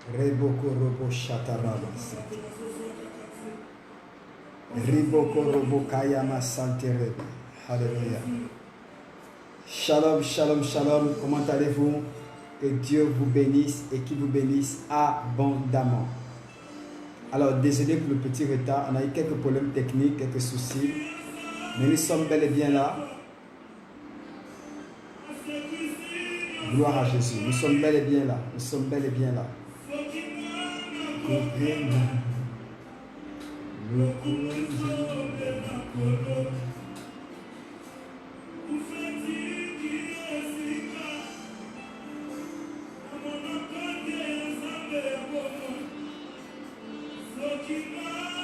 Reboko robo shataraba. Riboko robo kayama santerebe. Alléluia. Shalom, shalom, shalom. Comment allez-vous? Que Dieu vous bénisse et qu'il vous bénisse abondamment. Alors, désolé pour le petit retard. On a eu quelques problèmes techniques, quelques soucis. Mais nous sommes bel et bien là. Gloire à Jésus. Nous sommes bel et bien là. Nous sommes bel et bien là.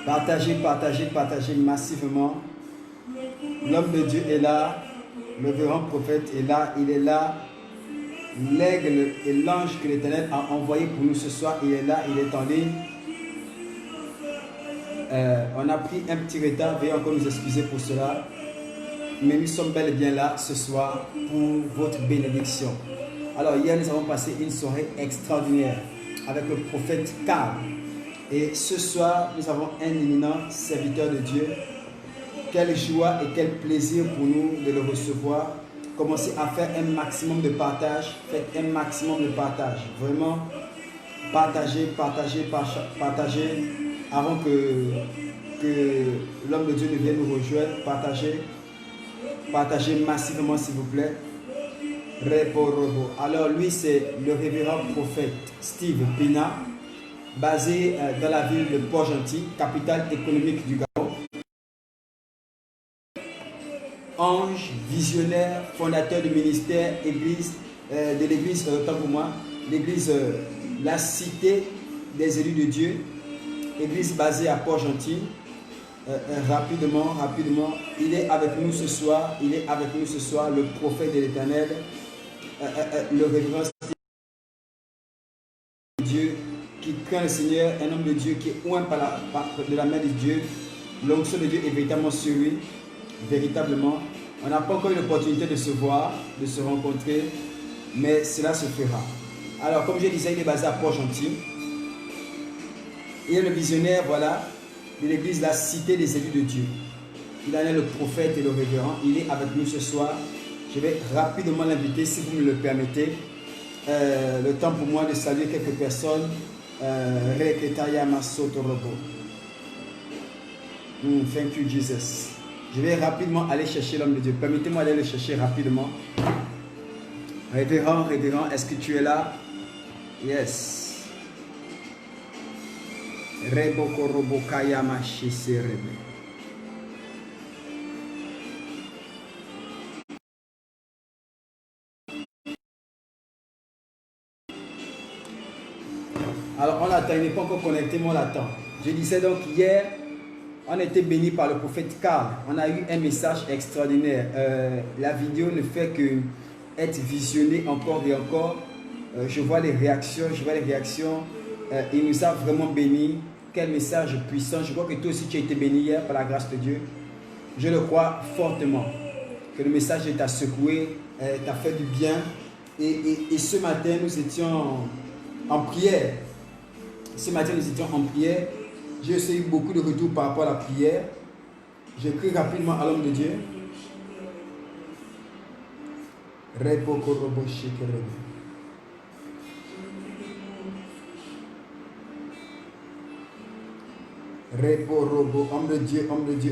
Partagez, partagez, partagez massivement. L'homme de Dieu est là. Le véran prophète est là. Il est là. L'aigle et l'ange que l'Éternel a envoyé pour nous ce soir, il est là, il est en ligne. On a pris un petit retard, veuillez encore nous excuser pour cela. Mais nous sommes bel et bien là ce soir pour votre bénédiction. Alors hier nous avons passé une soirée extraordinaire avec le prophète Karl. Et ce soir nous avons un éminent serviteur de Dieu. Quelle joie et quel plaisir pour nous de le recevoir. Commencez à faire un maximum de partage. Faites un maximum de partage. Vraiment, partagez, partagez, partagez avant que l'homme de Dieu ne vienne nous rejoindre. Partagez. Partagez massivement, s'il vous plaît. Alors, lui, c'est le révérend prophète Steve Pina, basé dans la ville de Port-Gentil, capitale économique du Gabon. Ange, visionnaire, fondateur du ministère, de l'église, autant pour moi, l'église La Cité des élus de Dieu, église basée à Port-Gentil. Rapidement, il est avec nous ce soir, le prophète de l'Éternel, le révérend de Dieu, qui craint le Seigneur, un homme de Dieu qui est oint de la main de Dieu. L'onction de Dieu est véritablement sur lui. Véritablement, on n'a pas encore eu l'opportunité de se voir, de se rencontrer, mais cela se fera. Alors, comme je disais, il est basé à Port-Gentil. Il est le visionnaire, voilà, de l'église La Cité des élus de Dieu. Il en est le prophète et le révérend. Il est avec nous ce soir. Je vais rapidement l'inviter, si vous me le permettez. Le temps pour moi de saluer quelques personnes. Thank you, Jesus. Je vais rapidement aller chercher l'homme de Dieu. Permettez-moi d'aller le chercher rapidement. Révérend, est-ce que tu es là? Yes. Reboko robo kayama shiserebe. Alors on l'attend, il n'est pas encore connecté, mais on l'attend. Je disais donc hier, on a été béni par le prophète Karl. On a eu un message extraordinaire. La vidéo ne fait que être visionnée encore et encore. Je vois les réactions. Il nous a vraiment bénis. Quel message puissant. Je crois que toi aussi tu as été béni hier par la grâce de Dieu. Je le crois fortement. Que le message t'a secoué, t'a fait du bien. Et ce matin, nous étions en prière. J'ai aussi eu beaucoup de retours par rapport à la prière. J'écris rapidement à l'homme de Dieu.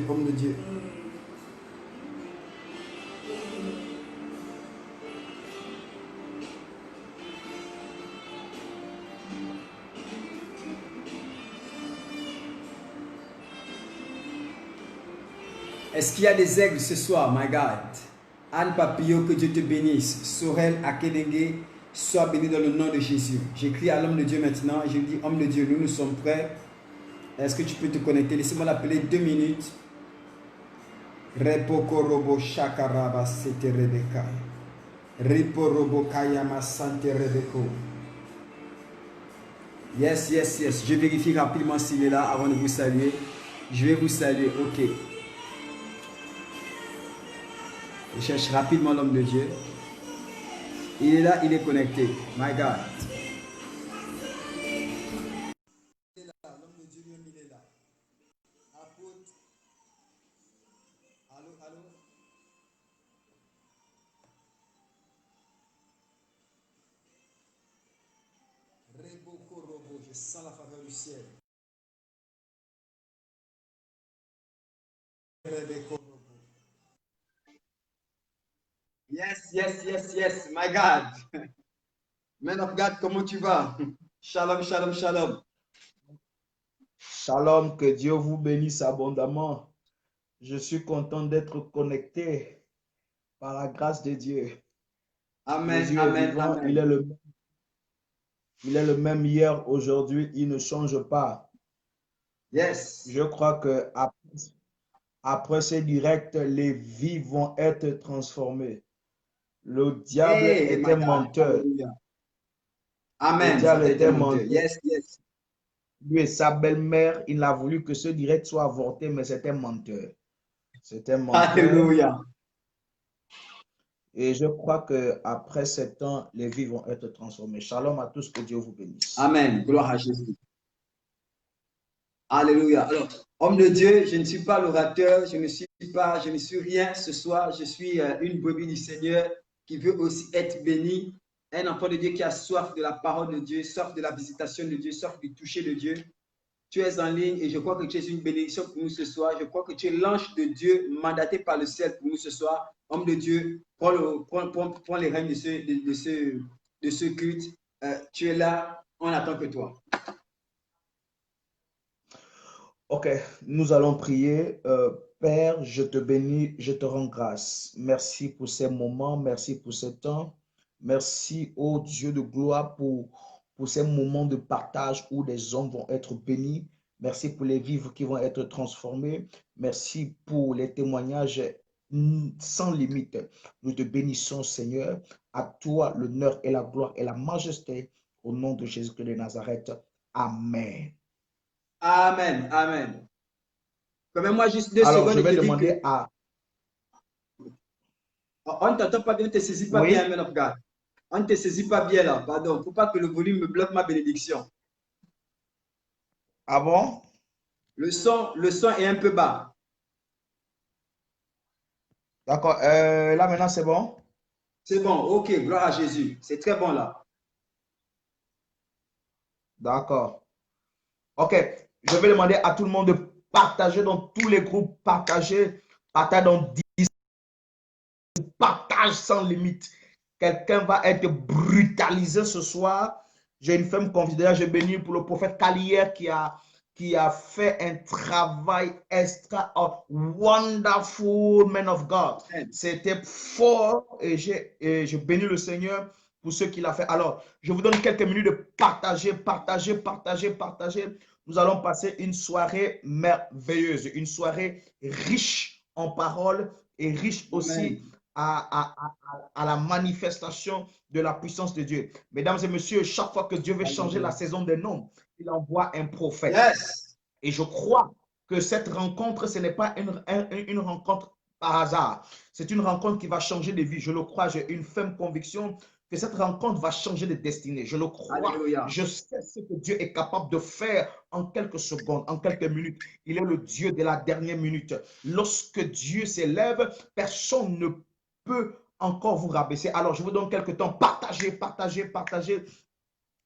Homme de Dieu. Est-ce qu'il y a des aigles ce soir, my God? Anne Papillot, que Dieu te bénisse. Sorel Akedenge, sois béni dans le nom de Jésus. J'écris à l'homme de Dieu maintenant. Je dis, homme de Dieu, nous sommes prêts. Est-ce que tu peux te connecter? Laissez-moi l'appeler 2 minutes. Repoko robo shakaraba sete rebeka. Ripo robo kayama sante rebeko. Yes. Je vérifie rapidement s'il est là avant de vous saluer. Je vais vous saluer. Ok. Je cherche rapidement l'homme de Dieu. Il est là, il est connecté. My God. Je sens la faveur du ciel. Yes, yes, yes, yes, my God. Man of God, comment tu vas? Shalom, shalom, shalom. Shalom, que Dieu vous bénisse abondamment. Je suis content d'être connecté par la grâce de Dieu. Amen, Jésus est amen, vivant, amen. il est le même hier, aujourd'hui, il ne change pas. Yes. Je crois que après ces directs, les vies vont être transformées. Le diable Hey, my était God. menteur. Hallelujah. Le Amen. diable Satan était était menteur. menteur. Yes, yes. Lui et sa belle-mère, il a voulu que ce direct soit avorté, mais c'était menteur. C'était menteur. Alléluia. Et je crois que après 7 ans, les vies vont être transformées. Shalom à tous, que Dieu vous bénisse. Amen. Gloire à Jésus. Alléluia. Alors, homme de Dieu, je ne suis pas l'orateur, je ne suis rien ce soir. Je suis une brebis du Seigneur qui veut aussi être béni. Un enfant de Dieu qui a soif de la parole de Dieu, soif de la visitation de Dieu, soif du toucher de Dieu. Tu es en ligne et je crois que tu es une bénédiction pour nous ce soir. Je crois que tu es l'ange de Dieu mandaté par le ciel pour nous ce soir. Homme de Dieu, prends les rênes de ce culte. Tu es là, on attend que toi. Ok, nous allons prier. Père, je te bénis, je te rends grâce. Merci pour ces moments, merci pour ces temps. Merci, ô Dieu de gloire, pour ces moments de partage où des hommes vont être bénis. Merci pour les vivres qui vont être transformés. Merci pour les témoignages sans limite. Nous te bénissons, Seigneur. À toi l'honneur et la gloire et la majesté au nom de Jésus-Christ de Nazareth. Amen. Amen. Amen. Permets-moi juste deux Alors, secondes je et vais te dire que demander à... on ne t'entend pas bien, on ne te saisit pas bien, Oui, man of God. On ne te saisit pas bien là, pardon. Il ne faut pas que le volume me bloque ma bénédiction. ah bon? Le son est un peu bas. D'accord. Là, maintenant, c'est bon? C'est bon, ok, gloire à Jésus. C'est très bon là. D'accord. OK. Je vais demander à tout le monde de partager dans tous les groupes, partager dans 10, partage sans limite. Quelqu'un va être brutalisé ce soir. J'ai une femme considérée, je bénis pour le prophète Kalier qui a fait un travail extra, wonderful man of God. Amen. C'était fort et je bénis le Seigneur pour ce qu'il a fait. Alors, je vous donne quelques minutes de partager. Nous allons passer une soirée merveilleuse, une soirée riche en paroles et riche aussi Amen. à la manifestation de la puissance de Dieu. Mesdames et messieurs, chaque fois que Dieu veut changer la Alléluia. saison d'un homme, il envoie un prophète. Yes. Et je crois que cette rencontre, ce n'est pas une rencontre par hasard. C'est une rencontre qui va changer de vie. Je le crois, j'ai une ferme conviction que cette rencontre va changer de destinée. Je le crois. Alléluia. Je sais ce que Dieu est capable de faire en quelques secondes, en quelques minutes. Il est le Dieu de la dernière minute. Lorsque Dieu s'élève, personne ne peut encore vous rabaisser. Alors, je vous donne quelques temps. Partagez.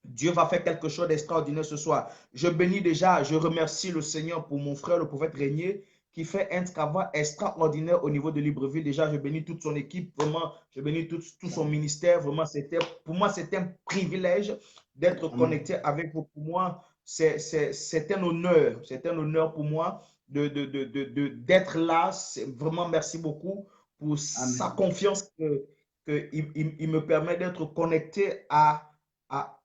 Dieu va faire quelque chose d'extraordinaire ce soir. Je bénis déjà, je remercie le Seigneur pour mon frère, le prophète Régnier, qui fait un travail extraordinaire au niveau de Libreville. Déjà, je bénis toute son équipe, vraiment, je bénis tout son ministère. Vraiment, pour moi, c'est un privilège d'être Amen. connecté avec vous. Pour moi, c'est un honneur. C'est un honneur pour moi d'être là. Vraiment, merci beaucoup pour sa Amen. confiance qu'il me permet d'être connecté à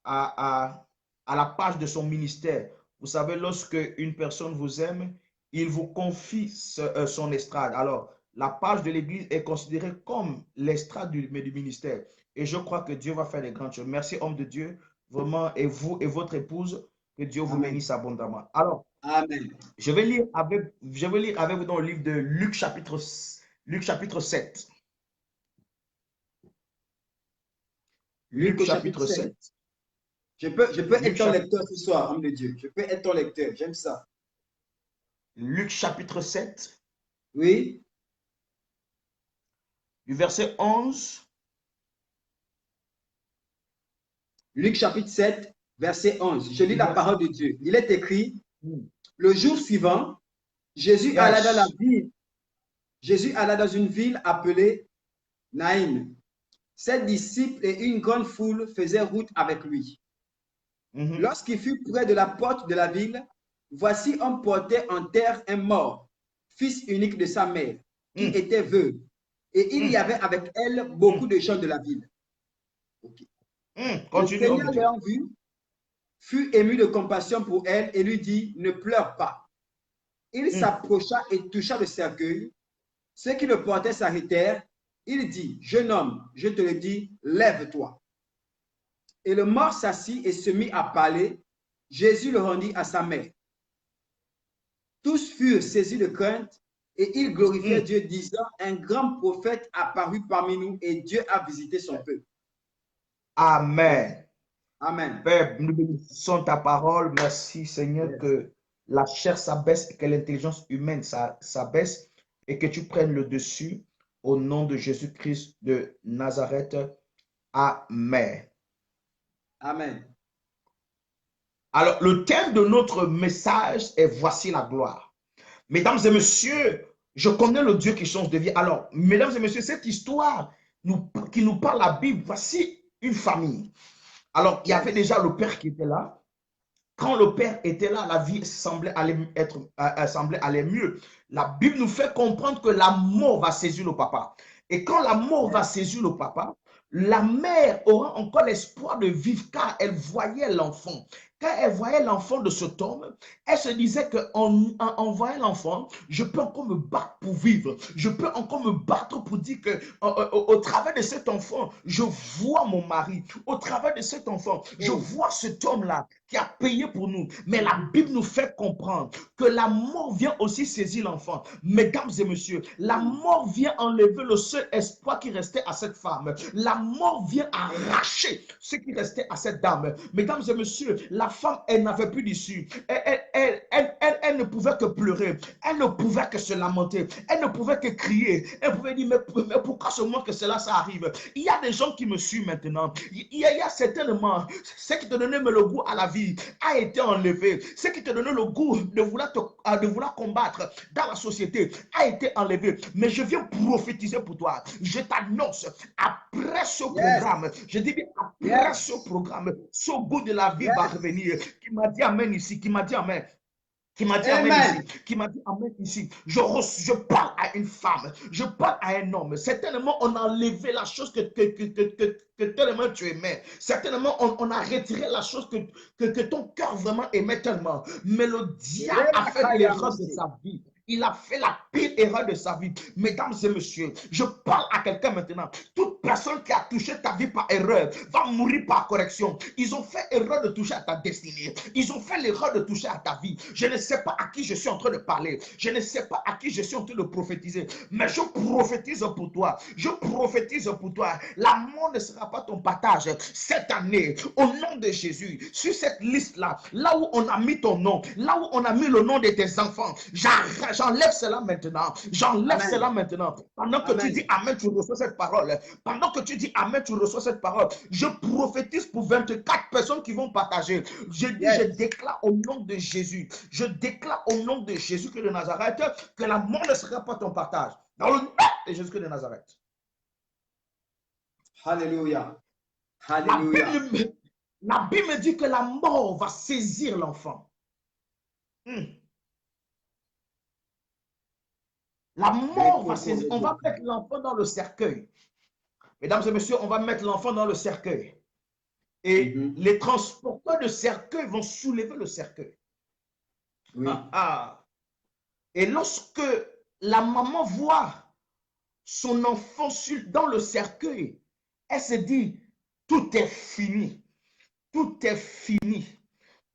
la page de son ministère. Vous savez, lorsque une personne vous aime, il vous confie son estrade. Alors, la page de l'Église est considérée comme l'estrade du ministère. Et je crois que Dieu va faire des grandes choses. Merci, homme de Dieu, vraiment, et vous et votre épouse, que Dieu vous Amen. bénisse abondamment. Alors, Amen. je vais lire avec vous dans le livre de Luc chapitre 7. Luc Luc au chapitre chapitre 7. 7. Je peux être Luc ton chapitre, lecteur ce soir, homme de Dieu. Je peux être ton lecteur. J'aime ça. Luc chapitre 7, Oui. du verset 11 Luc chapitre 7, verset 11. Je lis la parole de Dieu. Il est écrit, Mm. le jour suivant, Jésus alla dans la Yes. ville. Jésus alla dans une ville appelée Naïm. Ses disciples et une grande foule faisaient route avec lui. Mhm. Lorsqu'il fut près de la porte de la ville, voici on portait en terre un mort, fils unique de sa mère, qui Mm. était veuve. Et il y avait avec elle beaucoup de gens de la ville. Okay. Le Continue, homme de Seigneur Dieu. l'ayant vu, fut ému de compassion pour elle et lui dit, ne pleure pas. Il s'approcha et toucha le cercueil. Ceux qui le portaient s'arrêtèrent. Il dit, jeune homme, je te le dis, lève-toi. Et le mort s'assit et se mit à parler. Jésus le rendit à sa mère. Tous furent saisis de crainte et ils glorifiaient Dieu, disant, un grand prophète apparut parmi nous et Dieu a visité son peuple. Amen. Amen. Père, nous bénissons ta parole. Merci, Seigneur, Yes. que la chair s'abaisse et que l'intelligence humaine s'abaisse et que tu prennes le dessus au nom de Jésus-Christ de Nazareth. Amen. Amen. Alors, le thème de notre message est voici la gloire. Mesdames et messieurs, je connais le Dieu qui change de vie. Alors, mesdames et messieurs, cette histoire qui nous parle la Bible, voici une famille. Alors, il y avait déjà le père qui était là. Quand le père était là, la vie semblait aller mieux. La Bible nous fait comprendre que la mort va saisir le papa. Et quand la mort va saisir le papa, la mère aura encore l'espoir de vivre car elle voyait l'enfant. Quand elle voyait l'enfant de cet homme, elle se disait qu'en voyant l'enfant, je peux encore me battre pour vivre. Je peux encore me battre pour dire que au travers de cet enfant, je vois mon mari. Au travers de cet enfant, je vois cet homme-là qui a payé pour nous. Mais la Bible nous fait comprendre que la mort vient aussi saisir l'enfant. Mesdames et messieurs, la mort vient enlever le seul espoir qui restait à cette femme. La mort vient arracher ce qui restait à cette dame. Mesdames et messieurs, la femme, elle n'avait plus d'issue. Elle ne pouvait que pleurer. Elle ne pouvait que se lamenter. Elle ne pouvait que crier. Elle pouvait dire, mais pourquoi seulement que cela, ça arrive? Il y a des gens qui me suivent maintenant. Il y a certainement ce qui te donnait le goût à la vie a été enlevé. Ce qui te donnait le goût de vouloir combattre dans la société a été enlevé. Mais je viens prophétiser pour toi. Je t'annonce, après ce programme, je dis bien après ce programme, ce goût de la vie va revenir. Qui m'a dit amen ici, qui m'a dit amen. Qui m'a dit amen ici, qui m'a dit amen ici. Je parle à une femme, je parle à un homme. Certainement, on a enlevé la chose que tellement tu aimais. Certainement, on a retiré la chose que ton cœur vraiment aimait tellement. Mais le diable a fait l'erreur de sa vie. Il a fait la pire erreur de sa vie. Mesdames et messieurs, je parle à quelqu'un maintenant. Toute personne qui a touché ta vie par erreur va mourir par correction. Ils ont fait erreur de toucher à ta destinée. Ils ont fait l'erreur de toucher à ta vie. Je ne sais pas à qui je suis en train de parler. Je ne sais pas à qui je suis en train de prophétiser. Mais je prophétise pour toi. Je prophétise pour toi. La mort ne sera pas ton partage cette année. Au nom de Jésus, sur cette liste-là, là où on a mis ton nom, là où on a mis le nom de tes enfants, j'enlève cela maintenant. J'enlève cela maintenant. Pendant que tu dis amen, tu reçois cette parole. Pendant que tu dis amen, tu reçois cette parole. Je prophétise pour 24 personnes qui vont partager. Je dis, je déclare au nom de Jésus. Je déclare au nom de Jésus-Christ de Nazareth que la mort ne sera pas ton partage. Dans le nom de Jésus-Christ de Nazareth. Alléluia. Alléluia. La Bible me dit que la mort va saisir l'enfant. La mort va saisir. On va mettre l'enfant dans le cercueil. Mesdames et messieurs, on va mettre l'enfant dans le cercueil. Et les transporteurs de cercueil vont soulever le cercueil. Oui. Et lorsque la maman voit son enfant dans le cercueil, elle se dit, tout est fini. Tout est fini.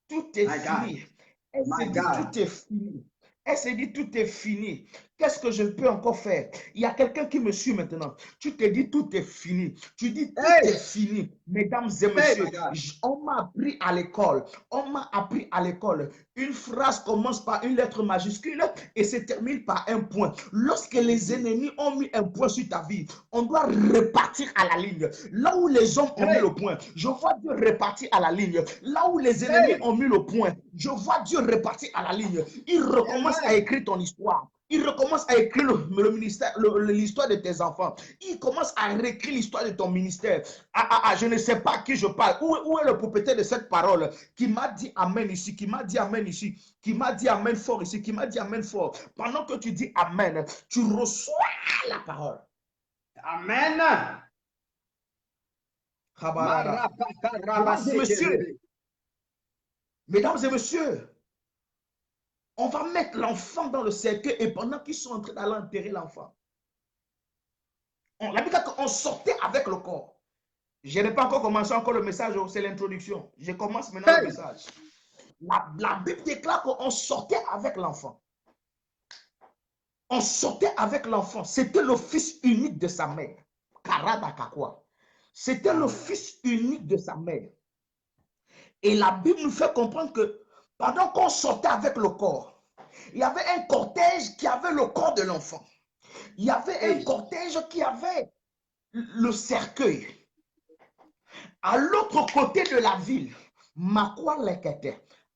Tout est fini. Elle se dit, tout est fini. Elle se dit, tout est fini. Qu'est-ce que je peux encore faire? Il y a quelqu'un qui me suit maintenant. Tu te dis, tout est fini. Tu dis, tout Hey, est fini. Mesdames et hey, messieurs, my God. on m'a appris à l'école. On m'a appris à l'école. Une phrase commence par une lettre majuscule et se termine par un point. Lorsque les ennemis ont mis un point sur ta vie, on doit repartir à la ligne. Là où les hommes ont mis Hey, le point, je vois Dieu repartir à la ligne. Là où les ennemis hey, ont mis le point, je vois Dieu repartir à la ligne. Il recommence à amen. écrire ton histoire. Il recommence à écrire le ministère, l'histoire de tes enfants. Il commence à réécrire l'histoire de ton ministère. Je ne sais pas à qui je parle. Où est le propriétaire de cette parole qui m'a dit Amen ici, qui m'a dit Amen ici, qui m'a dit Amen fort ici, qui m'a dit Amen fort. Pendant que tu dis Amen, tu reçois la parole. Amen. Mesdames et messieurs, mesdames et messieurs, on va mettre l'enfant dans le cercueil et pendant qu'ils sont en train d'aller enterrer l'enfant, la Bible dit qu'on sortait avec le corps. Je n'ai pas encore commencé encore le message, c'est l'introduction. Je commence maintenant le message. La Bible déclare qu'on sortait avec l'enfant. On sortait avec l'enfant. C'était le fils unique de sa mère. Karadakakwa. C'était le fils unique de sa mère. Et la Bible nous fait comprendre que pendant qu'on sortait avec le corps, il y avait un cortège qui avait le corps de l'enfant. Il y avait un cortège qui avait le cercueil. À l'autre côté de la ville,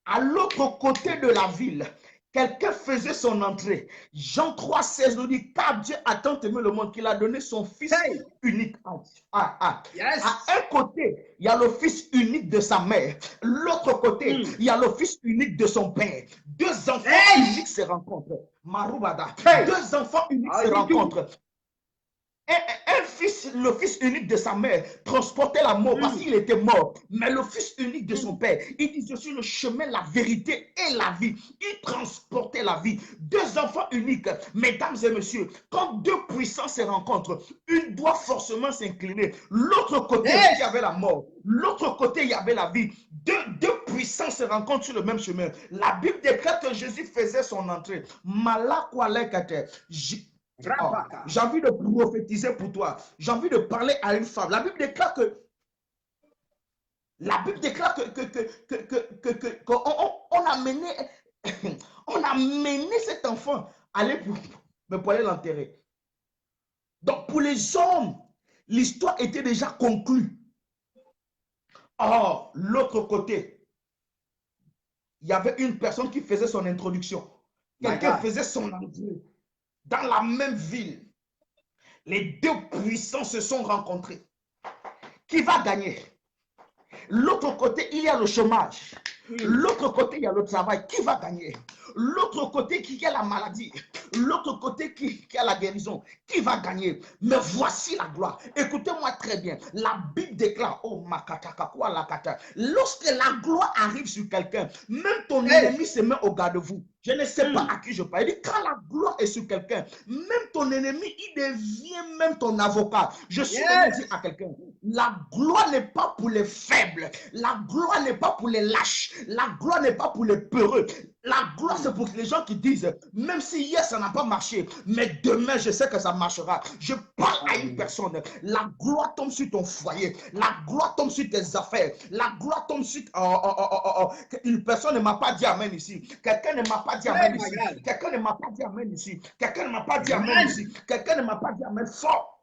à l'autre côté de la ville, quelqu'un faisait son entrée. Jean 3,16 nous dit, car Dieu a tant aimé le monde qu'il a donné son fils unique. Yes. À un côté, il y a le fils unique de sa mère. L'autre côté, il y a le fils unique de son père. Deux enfants uniques se rencontrent. Marubada. Deux enfants uniques se rencontrent. Le fils unique de sa mère transportait la mort parce qu'il était mort. Mais le fils unique de son père, il dit, je suis le chemin, la vérité et la vie. Il transportait la vie. Deux enfants uniques, mesdames et messieurs, quand deux puissances se rencontrent, une doit forcément s'incliner. L'autre côté, il y avait la mort. L'autre côté, il y avait la vie. Deux puissances se rencontrent sur le même chemin. La Bible déclare que Jésus faisait son entrée. Oh, j'ai envie de prophétiser pour toi. J'ai envie de parler à une femme. La Bible déclare que on a mené on a mené cet enfant aller pour aller l'enterrer. Donc pour les hommes, l'histoire était déjà conclue. Or, l'autre côté, il y avait une personne qui faisait son introduction. Quelqu'un faisait son entrée. Dans la même ville, les deux puissants se sont rencontrés. Qui va gagner? L'autre côté, il y a le chômage. L'autre côté, il y a le travail. Qui va gagner? L'autre côté, qui a la maladie. L'autre côté, qui a la guérison. Qui va gagner? Mais voici la gloire. Écoutez-moi très bien. La Bible déclare, oh makataka, quoi la kata. Lorsque la gloire arrive sur quelqu'un, même ton ennemi se met au garde-vous. Je ne sais pas à qui je parle. Il dit, quand la gloire est sur quelqu'un, même ton ennemi, il devient même ton avocat. Je suis venu dire à quelqu'un, la gloire n'est pas pour les faibles. La gloire n'est pas pour les lâches. La gloire n'est pas pour les peureux. La gloire, c'est pour les gens qui disent, même si hier, ça n'a pas marché, mais demain, je sais que ça marchera. Je parle à une personne. La gloire tombe sur ton foyer. La gloire tombe sur tes affaires. La gloire tombe sur... Une personne ne m'a pas dit amen ici. Quelqu'un ne m'a pas dit amen ici. Quelqu'un ne m'a pas dit amen ici. Quelqu'un ne m'a pas dit amen ici. Quelqu'un ne m'a pas dit amen fort.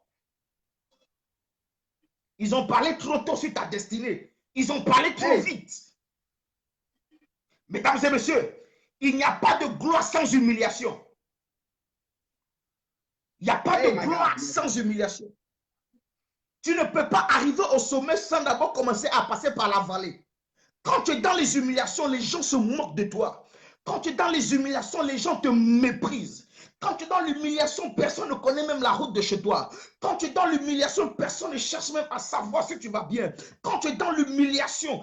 Ils ont parlé trop tôt sur ta destinée. Ils ont parlé trop vite. Mesdames et messieurs, il n'y a pas de gloire sans humiliation. Il n'y a pas de gloire sans humiliation. Tu ne peux pas arriver au sommet sans d'abord commencer à passer par la vallée. Quand tu es dans les humiliations, les gens se moquent de toi. Quand tu es dans les humiliations, les gens te méprisent. Quand tu es dans l'humiliation, personne ne connaît même la route de chez toi. Quand tu es dans l'humiliation, personne ne cherche même à savoir si tu vas bien. Quand tu es dans l'humiliation,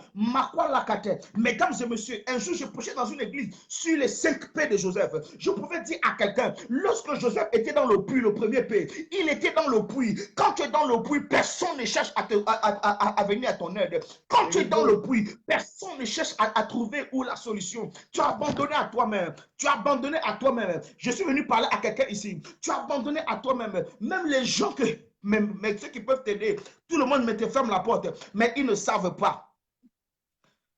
mesdames et messieurs, un jour je prêchais dans une église sur les 5 P de Joseph. Je pouvais dire à quelqu'un, lorsque Joseph était dans le puits, le premier P, il était dans le puits. Quand tu es dans le puits, personne ne cherche à venir à ton aide. Quand tu es dans le puits, personne ne cherche à trouver où la solution. Tu as abandonné à toi-même. Tu as abandonné à toi-même. Je suis venu parler parler à quelqu'un ici. Tu as abandonné à toi-même. Même les gens même ceux qui peuvent t'aider, tout le monde te ferme la porte, mais ils ne savent pas.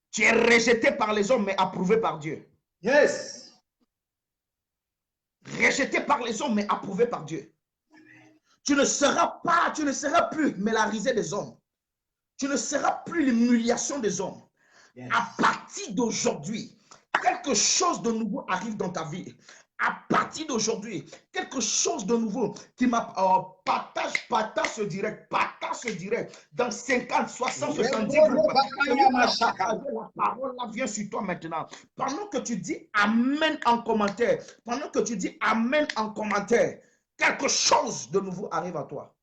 Tu es rejeté par les hommes, mais approuvé par Dieu. Yes. Rejeté par les hommes, mais approuvé par Dieu. Tu ne seras plus, mais la risée des hommes. Tu ne seras plus l'humiliation des hommes. Yes. À partir d'aujourd'hui, quelque chose de nouveau arrive dans ta vie. À partir d'aujourd'hui, quelque chose de nouveau qui m'a partage ce direct. Dans 50, 60, 70 groupes. La parole là vient sur toi maintenant. Pendant que tu dis Amen en commentaire, quelque chose de nouveau arrive à toi.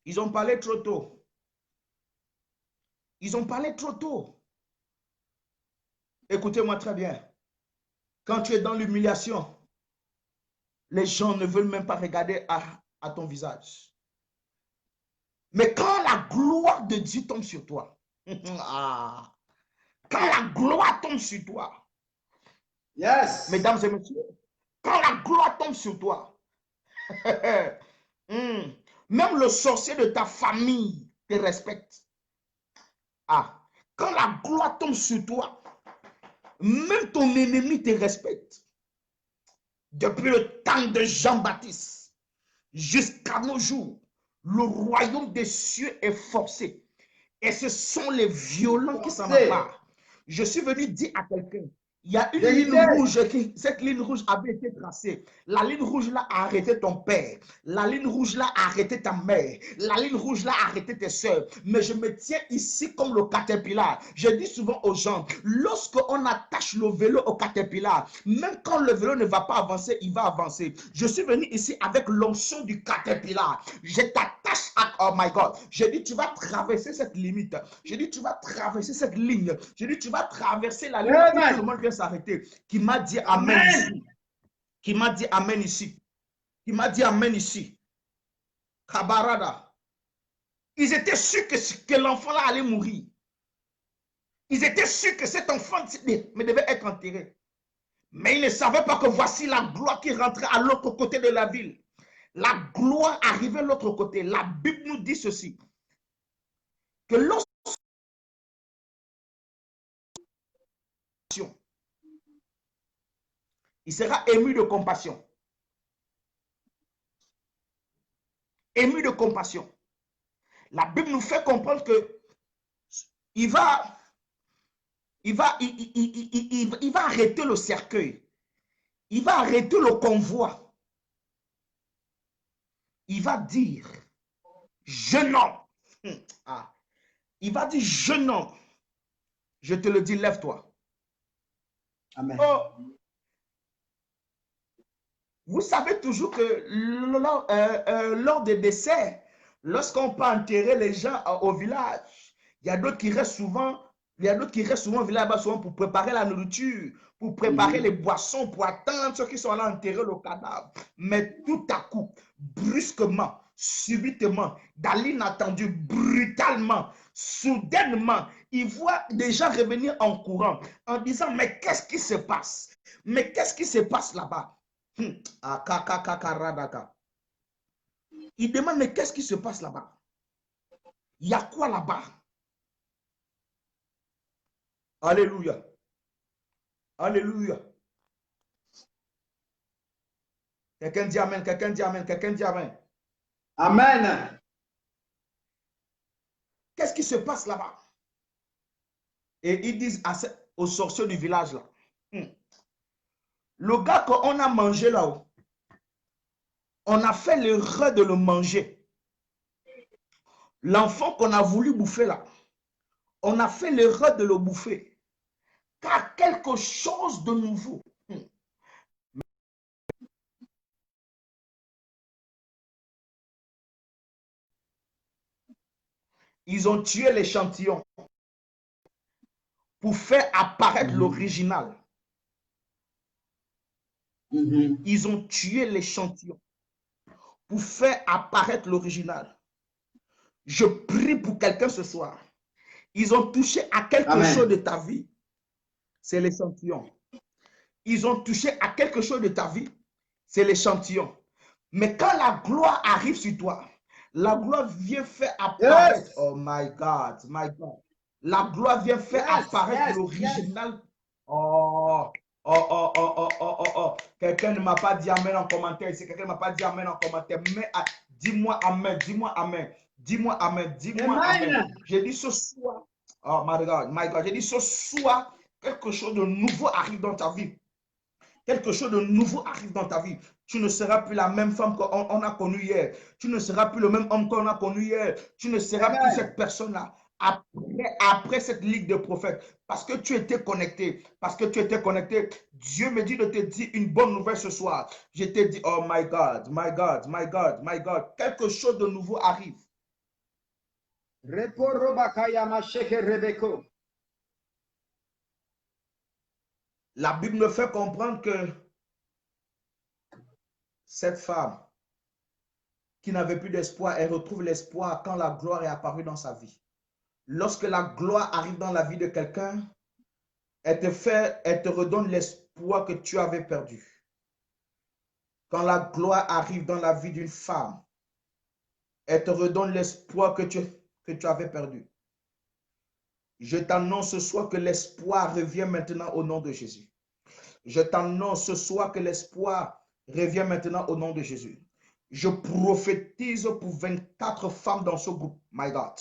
Ils ont parlé trop tôt. Écoutez-moi très bien. Quand tu es dans l'humiliation, les gens ne veulent même pas regarder à ton visage. Mais quand la gloire de Dieu tombe sur toi, quand la gloire tombe sur toi, yes. Mesdames et messieurs, quand la gloire tombe sur toi, même le sorcier de ta famille te respecte. Quand la gloire tombe sur toi, même ton ennemi te respecte. Depuis le temps de Jean-Baptiste jusqu'à nos jours, le royaume des cieux est forcé. Et ce sont les violents qui s'en emparent. Je suis venu dire à quelqu'un, il y a une ligne rouge, cette ligne rouge avait été tracée. La ligne rouge là a arrêté ton père. La ligne rouge là a arrêté ta mère. La ligne rouge là a arrêté tes soeurs. Mais je me tiens ici comme le caterpillar. Je dis souvent aux gens, lorsqu'on attache le vélo au caterpillar, même quand le vélo ne va pas avancer, il va avancer. Je suis venu ici avec l'onction du caterpillar. Je t'attache à, oh my God. Je dis, tu vas traverser cette limite. Je dis, tu vas traverser cette ligne. Je dis, tu vas traverser la ligne où tout le monde vient s'arrêter. Qui m'a dit Amen ici. Qui m'a dit Amen ici. Qui m'a dit Amen ici. Kabarada. Ils étaient sûrs que l'enfant là allait mourir. Ils étaient sûrs que cet enfant devait être enterré. Mais ils ne savaient pas que voici la gloire qui rentrait à l'autre côté de la ville. La gloire arrivait de l'autre côté. La Bible nous dit ceci. Que lorsque il sera ému de compassion. Ému de compassion. La Bible nous fait comprendre que il va arrêter le cercueil. Il va arrêter le convoi. Il va dire, jeune homme. Il va dire, jeune homme. Je te le dis, lève-toi. Amen. Oh. Vous savez toujours que lors des décès, lorsqu'on peut enterrer les gens au village, il y a d'autres qui restent souvent, au village souvent pour préparer la nourriture, pour préparer les boissons, pour attendre ceux qui sont là enterrer le cadavre. Mais tout à coup, brusquement, subitement, dans l'inattendu, brutalement, soudainement, il voit des gens revenir en courant en disant, mais qu'est-ce qui se passe? Mais qu'est-ce qui se passe là-bas? Il demande, mais qu'est-ce qui se passe là-bas? Il y a quoi là-bas? Alléluia. Alléluia. Quelqu'un dit Amen, quelqu'un dit Amen, quelqu'un dit Amen. Amen. Qu'est-ce qui se passe là-bas? Et ils disent aux sorciers du village là, le gars qu'on a mangé là-haut, on a fait l'erreur de le manger. L'enfant qu'on a voulu bouffer là, on a fait l'erreur de le bouffer. Car quelque chose de nouveau. Ils ont tué l'échantillon pour faire apparaître l'original. Ils ont tué l'échantillon pour faire apparaître l'original. Je prie pour quelqu'un ce soir. Ils ont touché à quelque chose de ta vie. C'est l'échantillon. ils ont touché à quelque chose de ta vie, c'est l'échantillon. Mais quand la gloire arrive sur toi, la gloire vient faire apparaître, Yes. oh my God, la gloire vient faire Yes. apparaître Yes. Yes. l'original. Oh, oh. Quelqu'un ne m'a pas dit amen en commentaire ici. Quelqu'un ne m'a pas dit amen en commentaire. Mais dis-moi amen, dis-moi amen, dis-moi amen, dis-moi amen. Amen. J'ai dit ce soir, oh my God, j'ai dit ce soir, quelque chose de nouveau arrive dans ta vie. Quelque chose de nouveau arrive dans ta vie. Tu ne seras plus la même femme qu'on a connue hier. Tu ne seras plus le même homme qu'on a connu hier. Tu ne seras plus cette personne-là. Après cette ligue de prophètes, parce que tu étais connecté, Dieu me dit de te dire une bonne nouvelle ce soir. Je t'ai dit, oh my God, my God, my God, my God, quelque chose de nouveau arrive. La Bible me fait comprendre que cette femme qui n'avait plus d'espoir, elle retrouve l'espoir quand la gloire est apparue dans sa vie. Lorsque la gloire arrive dans la vie de quelqu'un, elle te redonne l'espoir que tu avais perdu. Quand la gloire arrive dans la vie d'une femme, elle te redonne l'espoir que tu avais perdu. Je t'annonce ce soir que l'espoir revient maintenant au nom de Jésus. Je t'annonce ce soir que l'espoir revient maintenant au nom de Jésus. Je prophétise pour 24 femmes dans ce groupe. My God.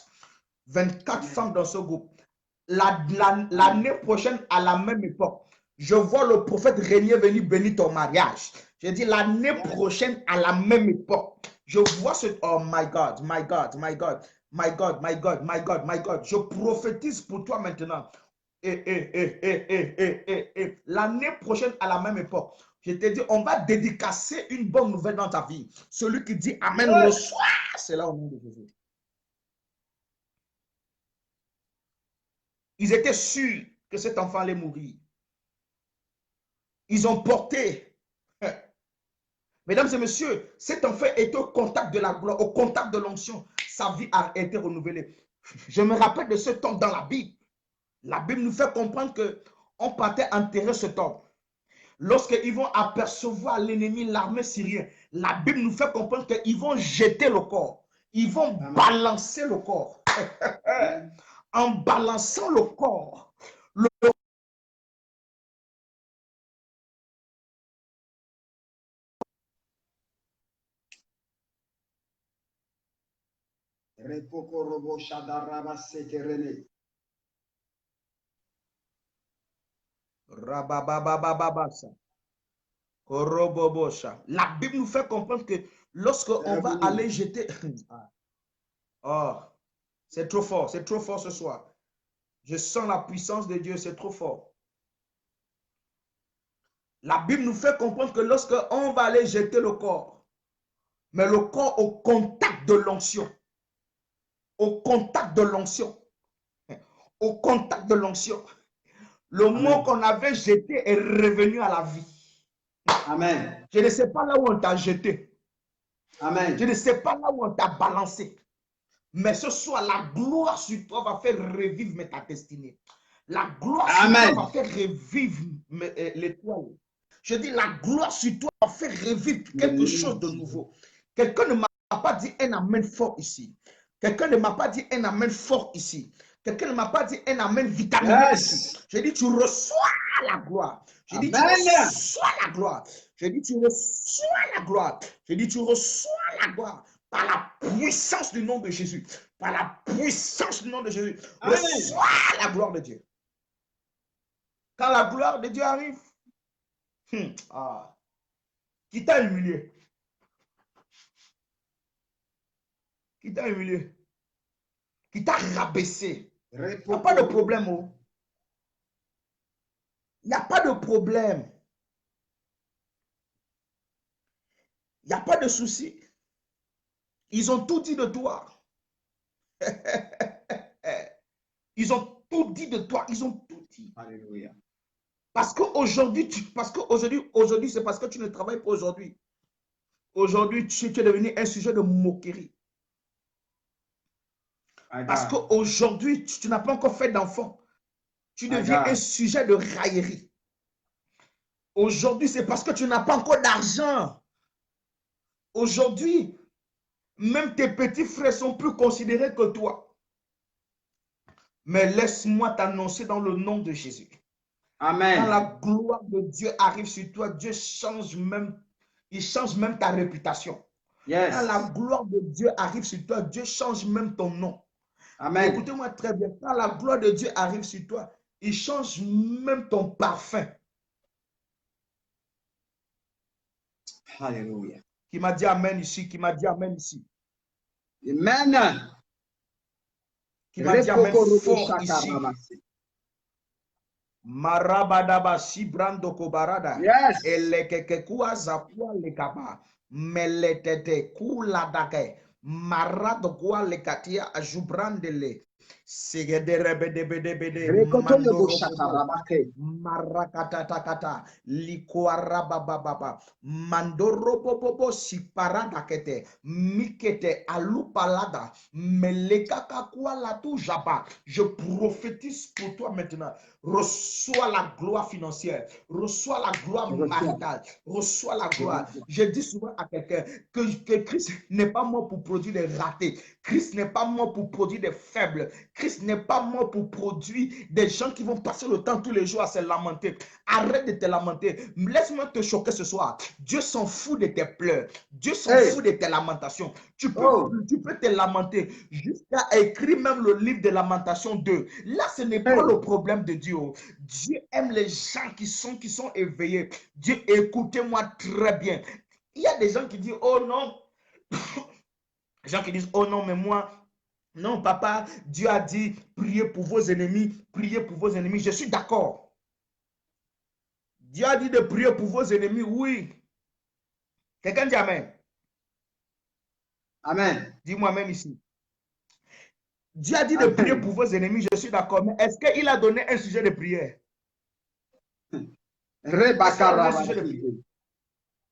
24 femmes dans ce groupe. L'année prochaine, à la même époque, je vois le prophète Régnier venir bénir ton mariage. Je dis l'année prochaine, à la même époque, je vois ce... Oh my God, my God, my God, my God, my God, my God, my God. Je prophétise pour toi maintenant. L'année prochaine, à la même époque, je te dis, on va dédicacer une bonne nouvelle dans ta vie. Celui qui dit Amen, reçoit cela au nom de Jésus. Ils étaient sûrs que cet enfant allait mourir. Ils ont porté. Mesdames et messieurs, cet enfant est au contact de la gloire, au contact de l'onction. Sa vie a été renouvelée. Je me rappelle de cet homme dans la Bible. La Bible nous fait comprendre qu'on partait enterrer cet homme. Lorsqu'ils vont apercevoir l'ennemi, l'armée syrienne, la Bible nous fait comprendre qu'ils vont jeter le corps. Ils vont balancer le corps. En balançant le corps, le la Bible nous fait comprendre que lorsqu'on va aller jeter... Oh, c'est trop fort ce soir. Je sens la puissance de Dieu, c'est trop fort. La Bible nous fait comprendre que lorsqu'on va aller jeter le corps, mais le corps au contact de l'onction, au contact de l'onction, au contact de l'onction, le mot qu'on avait jeté est revenu à la vie. Amen. Je ne sais pas là où on t'a jeté. Amen. Je ne sais pas là où on t'a balancé. Mais ce soir, la gloire sur toi va faire revivre ta destinée. La gloire sur toi va faire revivre l'étoile. Je dis, la gloire sur toi va faire revivre quelque chose de nouveau. Quelqu'un ne m'a pas dit un amen fort ici. Quelqu'un ne m'a pas dit un amen fort ici. Quelqu'un ne m'a pas dit un amen vitaminé ici. Je dis, tu reçois la gloire. Je dis, tu reçois la gloire. Je dis, tu reçois la gloire. Je dis, tu reçois la gloire. Par la puissance du nom de Jésus. Par la puissance du nom de Jésus. Reçois la gloire de Dieu. Quand la gloire de Dieu arrive, qui t'a humilié? Qui t'a humilié? Qui t'a rabaissé? Il n'y a pas de problème. Oh. Il n'y a pas de problème. Il n'y a pas de souci. Ils ont tout dit de toi. Ils ont tout dit de toi. Ils ont tout dit. Alléluia. Parce qu'aujourd'hui, c'est parce que tu ne travailles pas aujourd'hui. Aujourd'hui, tu es devenu un sujet de moquerie. Parce qu'aujourd'hui, tu n'as pas encore fait d'enfant. Tu deviens un sujet de raillerie. Aujourd'hui, c'est parce que tu n'as pas encore d'argent. Aujourd'hui, même tes petits frères sont plus considérés que toi. Mais laisse-moi t'annoncer dans le nom de Jésus. Quand Amen. la gloire de Dieu arrive sur toi, Dieu change même, il change même ta réputation. Quand la Yes. gloire de Dieu arrive sur toi, Dieu change même ton nom. Amen. Écoutez-moi très bien. Quand la gloire de Dieu arrive sur toi, il change même ton parfum. Alléluia. Qui m'a dit Amen ici, qui m'a dit Amen ici. Amen. Qui m'a dit Amen fort ici. Repoko-robo-shaka-rabasi. Marabadaba Sibrando Kobarada. Yes. Elekekekua Zapua Lekaba. Meletete Kula Dake. Marado Kwa Lekatia Ajubrandele. Segederebedebedebede. Mandorobobo. Rekoto-robo-shaka-rabake. Marakatatakata. Likuarabababa. Mandorobobobo Siparadakete. Mikete Alupalada. Melekakakua Latu Jaba. Je prophétise pour toi maintenant. Reçois la gloire financière, reçois la gloire Je reçois. maritale, reçois la Je gloire. reçois. Je dis souvent à quelqu'un que Christ n'est pas mort pour produire des ratés. Christ n'est pas mort pour produire des faibles. Christ n'est pas mort pour produire des gens qui vont passer le temps tous les jours à se lamenter. Arrête de te lamenter. Laisse-moi te choquer ce soir. Dieu s'en fout de tes pleurs. Dieu s'en fout de tes lamentations. Tu peux te lamenter jusqu'à écrire même le livre de lamentation 2. Là, ce n'est pas le problème de Dieu. Dieu aime les gens qui sont éveillés. Dieu, écoutez-moi très bien. Il y a des gens qui disent, oh non. Des gens qui disent, oh non, mais moi, non, papa, Dieu a dit, priez pour vos ennemis, priez pour vos ennemis. Je suis d'accord. Dieu a dit de prier pour vos ennemis, oui. Quelqu'un dit Amen. Amen. Dis-moi Amen ici. Dieu a dit de prier pour vos ennemis, je suis d'accord. Mais est-ce qu'il a donné un sujet de prière?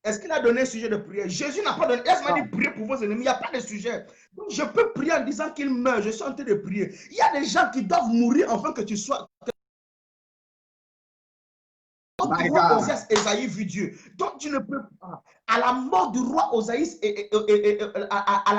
Est-ce qu'il a donné un sujet de prière? Jésus n'a pas donné. Laisse-moi dire prier pour vos ennemis. Il n'y a pas de sujet. Donc je peux prier en disant qu'il meurt. Je suis en train de prier. Il y a des gens qui doivent mourir afin que tu sois. Le roi Osias, Esaïe vit Dieu. Donc tu ne peux pas. À la mort du roi Osaïs à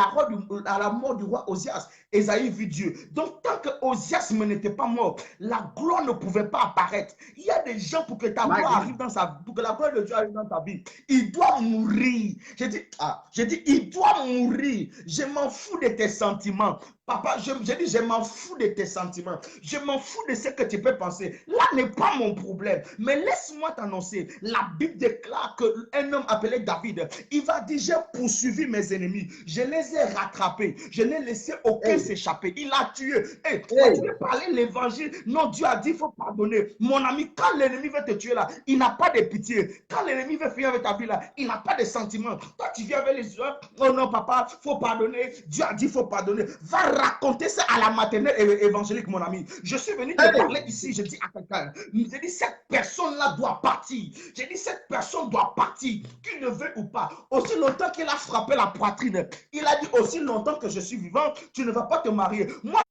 la mort du roi Osias, Esaïe vit Dieu. Donc tant que Osias n'était pas mort, la gloire ne pouvait pas apparaître. Il y a des gens pour que ta gloire arrive dans sa vie, pour que la gloire de Dieu arrive dans ta vie. Il doit mourir. J'ai dit, il doit mourir. Je m'en fous de tes sentiments. Papa, je dis, je m'en fous de tes sentiments. Je m'en fous de ce que tu peux penser. Là n'est pas mon problème. Mais laisse-moi t'annoncer. La Bible déclare qu'un homme appelé David, il va dire, j'ai poursuivi mes ennemis. Je les ai rattrapés. Je n'ai laissé aucun s'échapper. Il a tué. Hey, tu veux parler l'évangile? Non, Dieu a dit, il faut pardonner. Mon ami, quand l'ennemi veut te tuer là, il n'a pas de pitié. Quand l'ennemi veut finir avec ta vie là, il n'a pas de sentiments. Toi, tu viens avec les yeux. Oh non, papa, il faut pardonner. Dieu a dit, il faut pardonner. Va raconter ça à la maternelle évangélique, mon ami. Je suis venu te parler ici. Je dis à quelqu'un, je dis, cette personne-là doit partir. Je dis, cette personne doit partir, qu'il ne veut ou pas. Aussi longtemps qu'il a frappé la poitrine, il a dit, aussi longtemps que je suis vivant, tu ne vas pas te marier. Moi,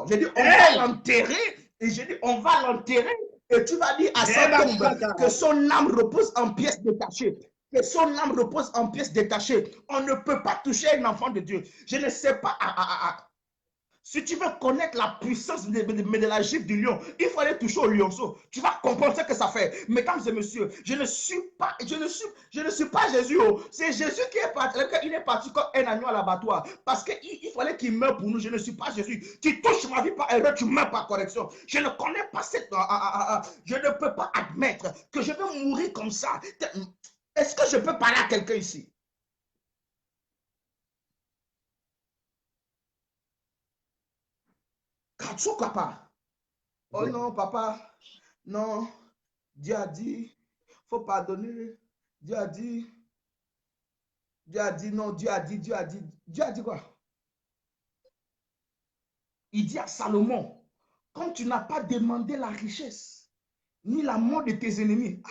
j'ai dit, on va l'enterrer. Et j'ai dit, on va l'enterrer. Et tu vas dire à sa tombe que son âme repose en pièces détachées. Que son âme repose en pièces détachées. On ne peut pas toucher un enfant de Dieu. Je ne sais pas. Si tu veux connaître la puissance de la gifle du lion, il faut aller toucher au lionceau. Tu vas comprendre ce que ça fait. Mesdames et messieurs, je ne suis pas Jésus. C'est Jésus qui est parti. Il est parti comme un agneau à l'abattoir. Parce qu'il fallait qu'il meure pour nous. Je ne suis pas Jésus. Tu touches ma vie par erreur, tu meurs par correction. Je ne connais pas cette. Je ne peux pas admettre que je vais mourir comme ça. Est-ce que je peux parler à quelqu'un ici? Papa. Oh non, papa. Non. Dieu a dit, il faut pardonner. Dieu a dit non, Dieu a dit quoi? Il dit à Salomon, comme tu n'as pas demandé la richesse, ni la mort de tes ennemis.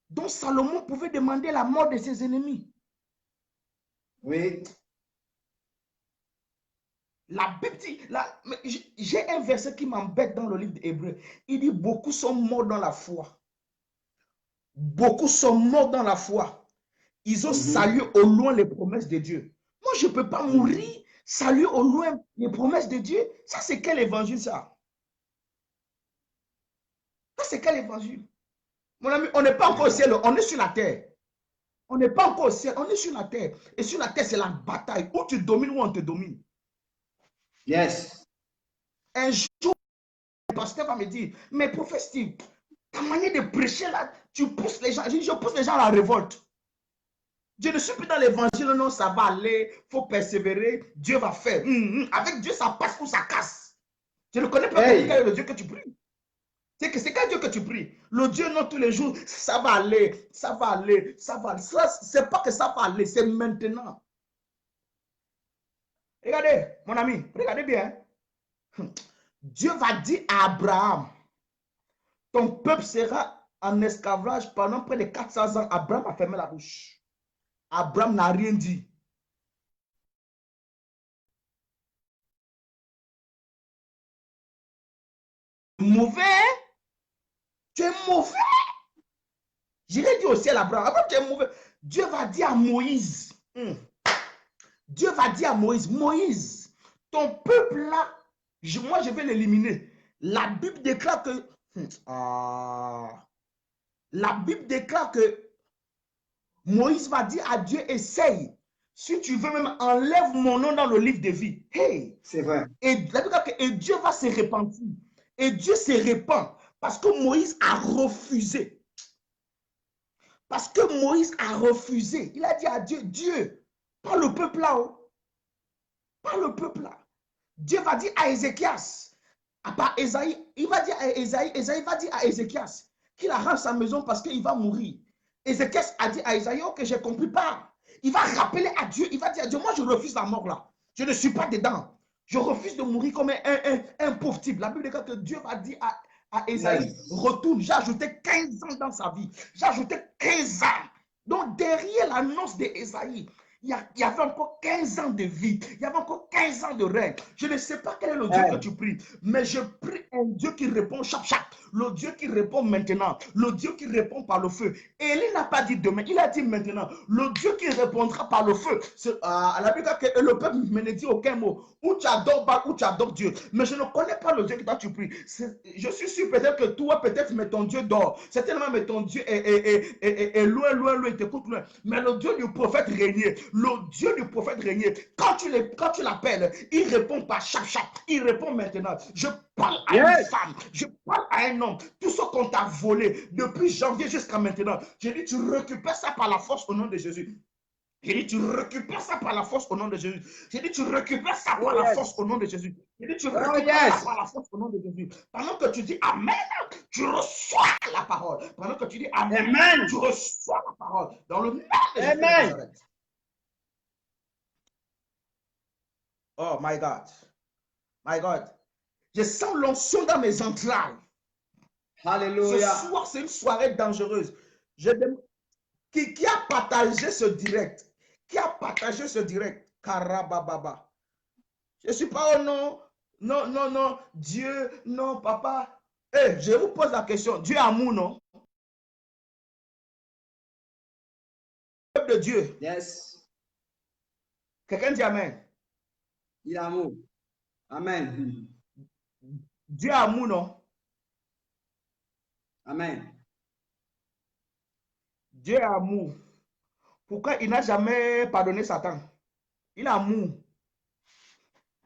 Donc Salomon pouvait demander la mort de ses ennemis. Oui. La Bible dit, j'ai un verset qui m'embête dans le livre d'Hébreu. Il dit, beaucoup sont morts dans la foi. Beaucoup sont morts dans la foi. Ils ont salué au loin les promesses de Dieu. Moi, je ne peux pas mourir, saluer au loin les promesses de Dieu. Ça, c'est quel évangile, ça? Ça, c'est quel évangile? Mon ami, on n'est pas encore au ciel, on est sur la terre. On n'est pas encore au ciel, on est sur la terre. Et sur la terre, c'est la bataille. Où tu domines, où on te domine. Yes. Un jour, le pasteur va me dire, mais prophète Steve, ta manière de prêcher là, tu pousses les gens. Je pousse les gens à la révolte. Je ne suis plus dans l'évangile, non, ça va aller, il faut persévérer, Dieu va faire. Avec Dieu, ça passe ou ça casse. Je ne connais pas quel est le Dieu que tu pries. C'est quel Dieu que tu pries. Le Dieu, non, tous les jours, ça va aller, ça va aller, ça va aller. C'est pas que ça va aller, c'est maintenant. Regardez, mon ami, regardez bien. Dieu va dire à Abraham, ton peuple sera en esclavage pendant près de 400 ans. Abraham a fermé la bouche. Abraham n'a rien dit. Mauvais, tu es mauvais. J'irai dire au ciel à Abraham, Abraham, tu es mauvais. Dieu va dire à Moïse, Dieu va dire à Moïse, Moïse, ton peuple là, moi je vais l'éliminer. La Bible déclare que, la Bible déclare que Moïse va dire à Dieu, essaye. Si tu veux même, enlève mon nom dans le livre de vie. Hey! C'est vrai. Et Dieu va se repentir. Et Dieu se répand parce que Moïse a refusé. Parce que Moïse a refusé. Il a dit à Dieu, Dieu, pas le peuple là. Pas le peuple là. Dieu va dire à Ézéchias, à part Esaïe, il va dire à Esaïe va dire à Ézéchias qu'il arrange sa maison parce qu'il va mourir. Ézéchias a dit à Esaïe, ok, j'ai compris pas. Il va rappeler à Dieu, il va dire à Dieu, moi je refuse la mort là. Je ne suis pas dedans. Je refuse de mourir comme un pauvre type. La Bible dit que Dieu va dire à Esaïe, retourne, j'ai ajouté 15 ans dans sa vie. J'ai ajouté 15 ans. Donc derrière l'annonce d'Esaïe, il y avait encore 15 ans de vie. Il y avait encore 15 ans de règne. Je ne sais pas quel est le Dieu que tu pries, mais je prie un Dieu qui répond chaque. Le Dieu qui répond maintenant. Le Dieu qui répond par le feu. Et il n'a pas dit demain, il a dit maintenant. Le Dieu qui répondra par le feu. La Bible dit que le peuple ne dit aucun mot. Ou tu adores Baal, ou tu adores Dieu. Mais je ne connais pas le Dieu que toi tu pries. Je suis sûr peut-être que toi, peut-être, mais ton Dieu dort. Certainement, mais ton Dieu est loin, loin, loin, il t'écoute loin. Mais le Dieu du prophète régnait. Le Dieu du prophète régnait. Quand tu l'appelles, il répond par chaque. Il répond maintenant. Je parle à une femme. Je parle à un homme. Tout ce qu'on t'a volé depuis janvier jusqu'à maintenant. J'ai dit, tu récupères ça par la force au nom de Jésus. J'ai dit, tu récupères ça par la force au nom de Jésus. J'ai dit, tu récupères ça par la force au nom de Jésus. J'ai dit, tu récupères ça par la force au nom de Jésus. Pendant que tu dis Amen, tu reçois la parole. Pendant que tu dis Amen, tu reçois la parole. Dans le nom de Jésus de Nazareth. Oh my God. My God. Je sens l'onction dans mes entrailles. Alléluia. Ce soir, c'est une soirée dangereuse. Qui a partagé ce direct? Qui a partagé ce direct? Karabababa. Je ne suis pas au non. Non, non, non. Dieu, non, papa. Hey, je vous pose la question. Dieu est amour, non? Le peuple de Dieu. Yes. Quelqu'un dit Amen. Il est amour. Amen. Dieu est amour, non? Amen. Dieu est amour. Pourquoi il n'a jamais pardonné Satan? Il est amour.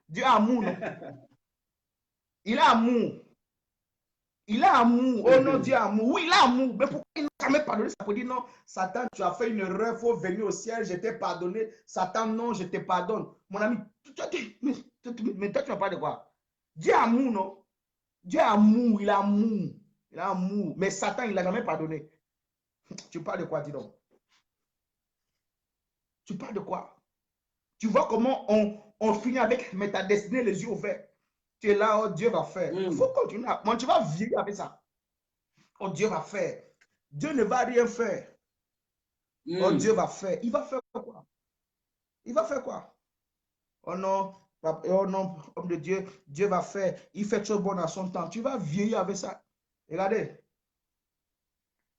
Dieu est amour, non? Il est amour. Il a amour. Oh non, Dieu a amour. Oui, il a amour. Mais pourquoi il n'a jamais pardonné? Ça peut dire non, Satan, tu as fait une erreur, il faut venir au ciel, je t'ai pardonné. Satan, non, je te pardonne. Mon ami, mais toi, tu ne parles de quoi? Dieu a amour, non? Dieu a amour, il a amour. Il a amour. Mais Satan, il n'a jamais pardonné. Tu parles de quoi, dis donc? Tu parles de quoi? Tu vois comment on finit avec mais ta destinée, les yeux ouverts. Tu es là, oh, Dieu va faire. Il faut continuer. Moi, tu vas vivre avec ça. Oh, Dieu va faire. Dieu ne va rien faire. Oh, Dieu va faire. Il va faire quoi? Il va faire quoi? Oh non, Oh non, homme de Dieu, Dieu va faire, il fait chose bonne à son temps. Tu vas vieillir avec ça. Regardez,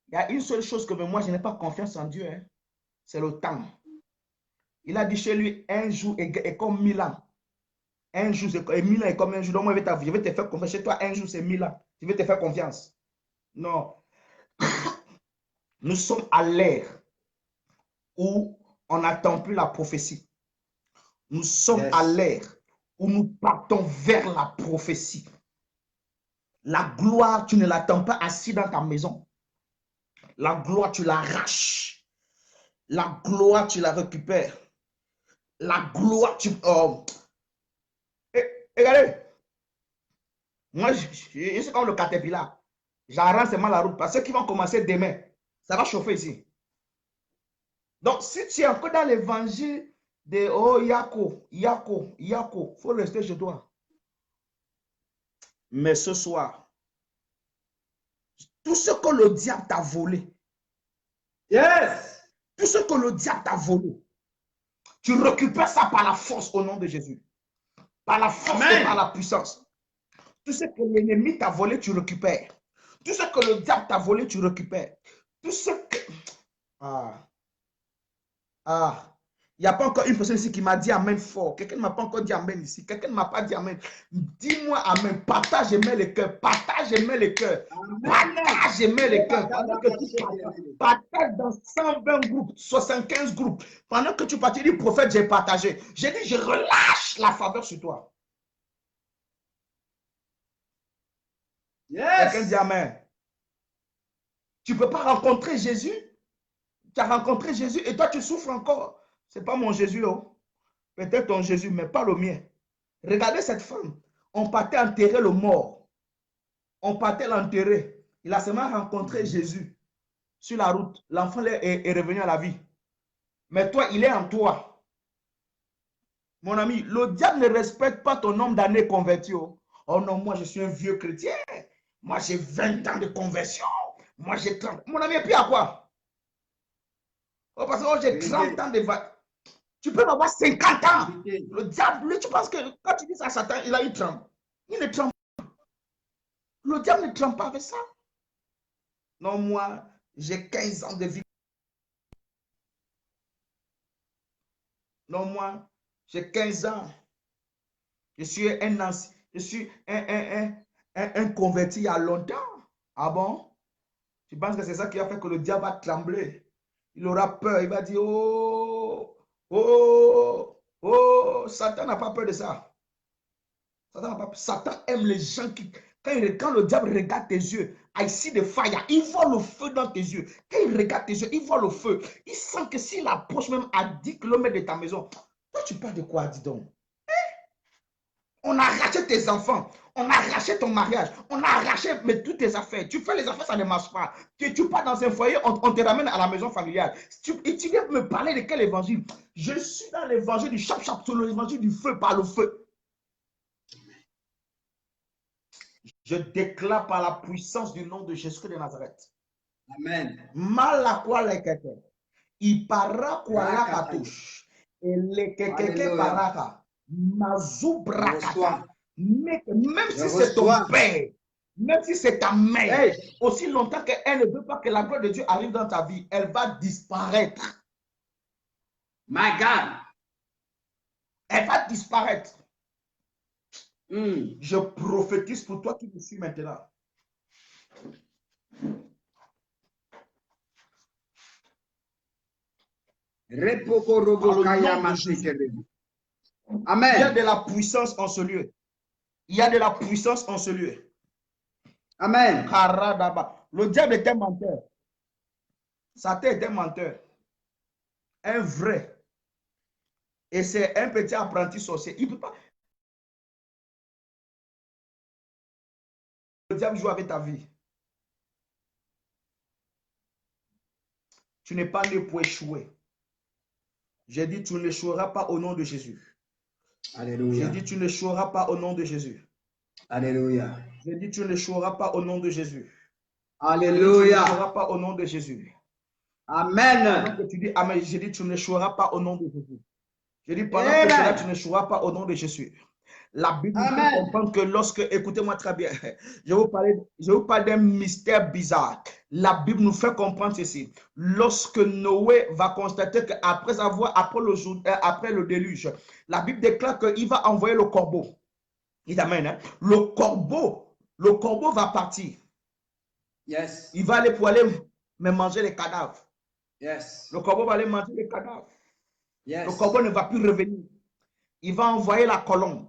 il y a une seule chose que moi, je n'ai pas confiance en Dieu, hein, c'est le temps. Il a dit chez lui, un jour est comme 1000 ans. Un jour, et 1000 ans est comme un jour. Donc, moi, je vais te faire confiance. Chez toi, un jour, c'est 1000 ans. Je vais te faire confiance. Non. Nous sommes à l'ère où on n'attend plus la prophétie. Nous sommes à l'ère où nous partons vers la prophétie. La gloire, tu ne l'attends pas assis dans ta maison. La gloire, tu l'arraches. La gloire, tu la récupères. La gloire, tu... regardez, moi, je suis comme le caterpillar. J'arrange seulement la route. Parce que ceux qui vont commencer demain, ça va chauffer ici. Donc, si tu es encore dans l'évangile de oh, Yako, il faut rester chez toi. Mais ce soir, tout ce que le diable t'a volé, tout ce que le diable t'a volé, tu récupères ça par la force au nom de Jésus. Par la force et par la puissance. Tout ce que l'ennemi t'a volé, tu récupères. Tout ce que le diable t'a volé, tu récupères. Tout ce que... Il n'y a pas encore une personne ici qui m'a dit Amen fort. Quelqu'un ne m'a pas encore dit Amen ici. Quelqu'un ne m'a pas dit Amen. Dis-moi Amen. Partage et mets les cœurs. Partage et mets les cœurs. Partage et mets les cœurs. Pendant que tu partages dans 120 groupes, 75 groupes. Pendant que tu partages, dis prophète, j'ai partagé. J'ai dit, je relâche la faveur sur toi. Quelqu'un dit Amen. Tu ne peux pas rencontrer Jésus. Tu as rencontré Jésus et toi, tu souffres encore. Ce n'est pas mon Jésus. Oh. Peut-être ton Jésus, mais pas le mien. Regardez cette femme. On partait enterrer le mort. On partait l'enterrer. Il a seulement rencontré Jésus sur la route. L'enfant est revenu à la vie. Mais toi, il est en toi. Mon ami, le diable ne respecte pas ton nombre d'années converti. Oh non, moi, je suis un vieux chrétien. Moi, j'ai 20 ans de conversion. Moi, j'ai 30. Mon ami, et puis à quoi? Oh, parce que oh, j'ai 30 ans de... Tu peux avoir 50 ans. Le diable, lui, tu penses que quand tu dis ça à Satan, il tremble. Il ne tremble pas. Le diable ne tremble pas avec ça. Non, moi, j'ai 15 ans de vie. Non, moi, j'ai 15 ans. Je suis un ancien. Je suis un converti il y a longtemps. Ah bon? Tu penses que c'est ça qui a fait que le diable va trembler? Il aura peur. Il va dire, oh, oh, oh. Satan n'a pas peur de ça. Satan aime les gens qui... Quand le diable regarde tes yeux, I see the fire, il voit le feu dans tes yeux. Quand il regarde tes yeux, il voit le feu. Il sent que s'il approche même à 10 km de ta maison, toi tu parles de quoi, dis donc? On a arraché tes enfants, on a arraché ton mariage, on a arraché mais toutes tes affaires. Tu fais les affaires, ça ne marche pas. Tu pars dans un foyer, on te ramène à la maison familiale. Et tu viens me parler de quel évangile? Je suis dans l'évangile du chap-chap, sur l'évangile du feu par le feu. Je déclare par la puissance du nom de Jésus de Nazareth. Amen. Malakwalekete. Iparakwalakatush. Elekekeke paraka. Mazubrakata. Même si c'est ton père, même si c'est ta mère, aussi longtemps qu'elle ne veut pas que la gloire de Dieu arrive dans ta vie, elle va disparaître. My God. Elle va disparaître. Je prophétise pour toi qui me suis maintenant. Amen. Il y a de la puissance en ce lieu. Il y a de la puissance en ce lieu. Amen. Le diable est un menteur. Satan est un menteur. Un vrai. Et c'est un petit apprenti sorcier. Il ne peut pas. Le diable joue avec ta vie. Tu n'es pas né pour échouer. J'ai dit, tu n'échoueras pas au nom de Jésus. Alléluia. J'ai dit, tu n'échoueras pas au nom de Jésus. Alléluia. J'ai dit, tu n'échoueras pas au nom de Jésus. Alléluia. Tu n'échoueras pas au nom de Jésus. Amen. Donc tu dis Amen. J'ai dit, tu n'échoueras pas au nom de Jésus. Je dis, pendant que cela, tu n'échoueras pas au nom de Jésus. La Bible nous fait comprendre que lorsque, écoutez-moi très bien, je vais vous parler d'un mystère bizarre. La Bible nous fait comprendre ceci. Lorsque Noé va constater qu'après après le déluge, la Bible déclare qu'il va envoyer le corbeau. Il amène, hein? Le corbeau va partir. Yes. Il va aller pour aller manger les cadavres. Yes. Le corbeau va aller manger les cadavres. Yes. Le corbeau ne va plus revenir. Il va envoyer la colombe.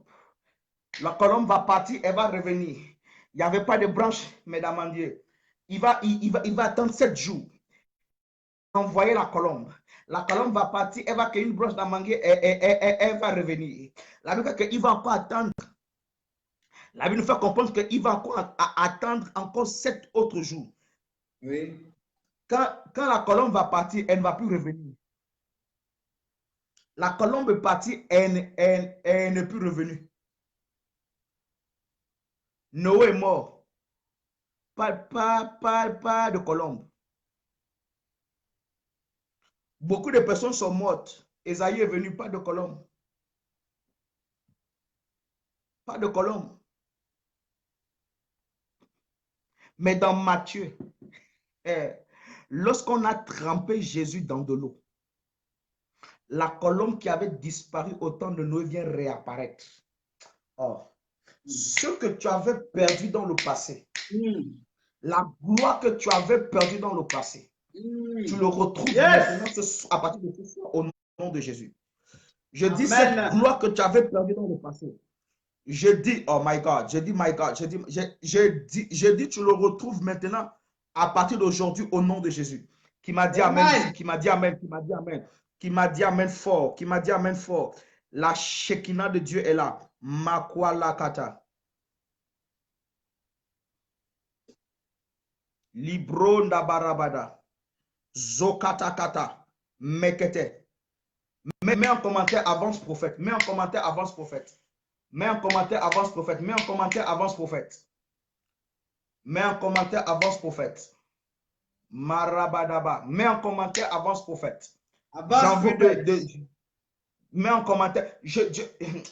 La colombe va partir, elle va revenir. Il n'y avait pas de branche, mesdames et messieurs. Il va attendre 7 jours. Envoyer la colombe. La colombe va partir, elle va cueillir une branche d'amanguier, elle va revenir. La Bible dit qu'il va encore attendre. La Bible nous fait comprendre qu'il va encore attendre encore 7 autres jours. Oui. Quand la colombe va partir, elle ne va plus revenir. La colombe est partie, elle n'est plus revenue. Noé est mort. Pas de colombe. Beaucoup de personnes sont mortes. Esaïe est venu, pas de colombe. Pas de colombe. Mais dans Matthieu, lorsqu'on a trempé Jésus dans de l'eau, la colombe qui avait disparu au temps de Noé vient réapparaître. Or, ce que tu avais perdu dans le passé, la gloire que tu avais perdue dans le passé, tu le retrouves maintenant à partir de ce soir au nom de Jésus. Je dis cette gloire que tu avais perdue dans le passé. Je dis, oh my God, je dis, my God, je dis, tu le retrouves maintenant à partir d'aujourd'hui au nom de Jésus. Qui m'a dit amen, qui m'a dit amen, qui m'a dit amen, qui m'a dit amen fort, qui m'a dit amen fort. La Shekinah de Dieu est là. Makwala kata. Libro ndabarabada. Zokata kata. Mekete. Mets en commentaire avance prophète. Mets en commentaire avance prophète. Mets en commentaire avance prophète. Mets en commentaire avance prophète. Mets en commentaire avance prophète. Marabadaba. Mets en commentaire avance prophète. J'ai envie mets en commentaire.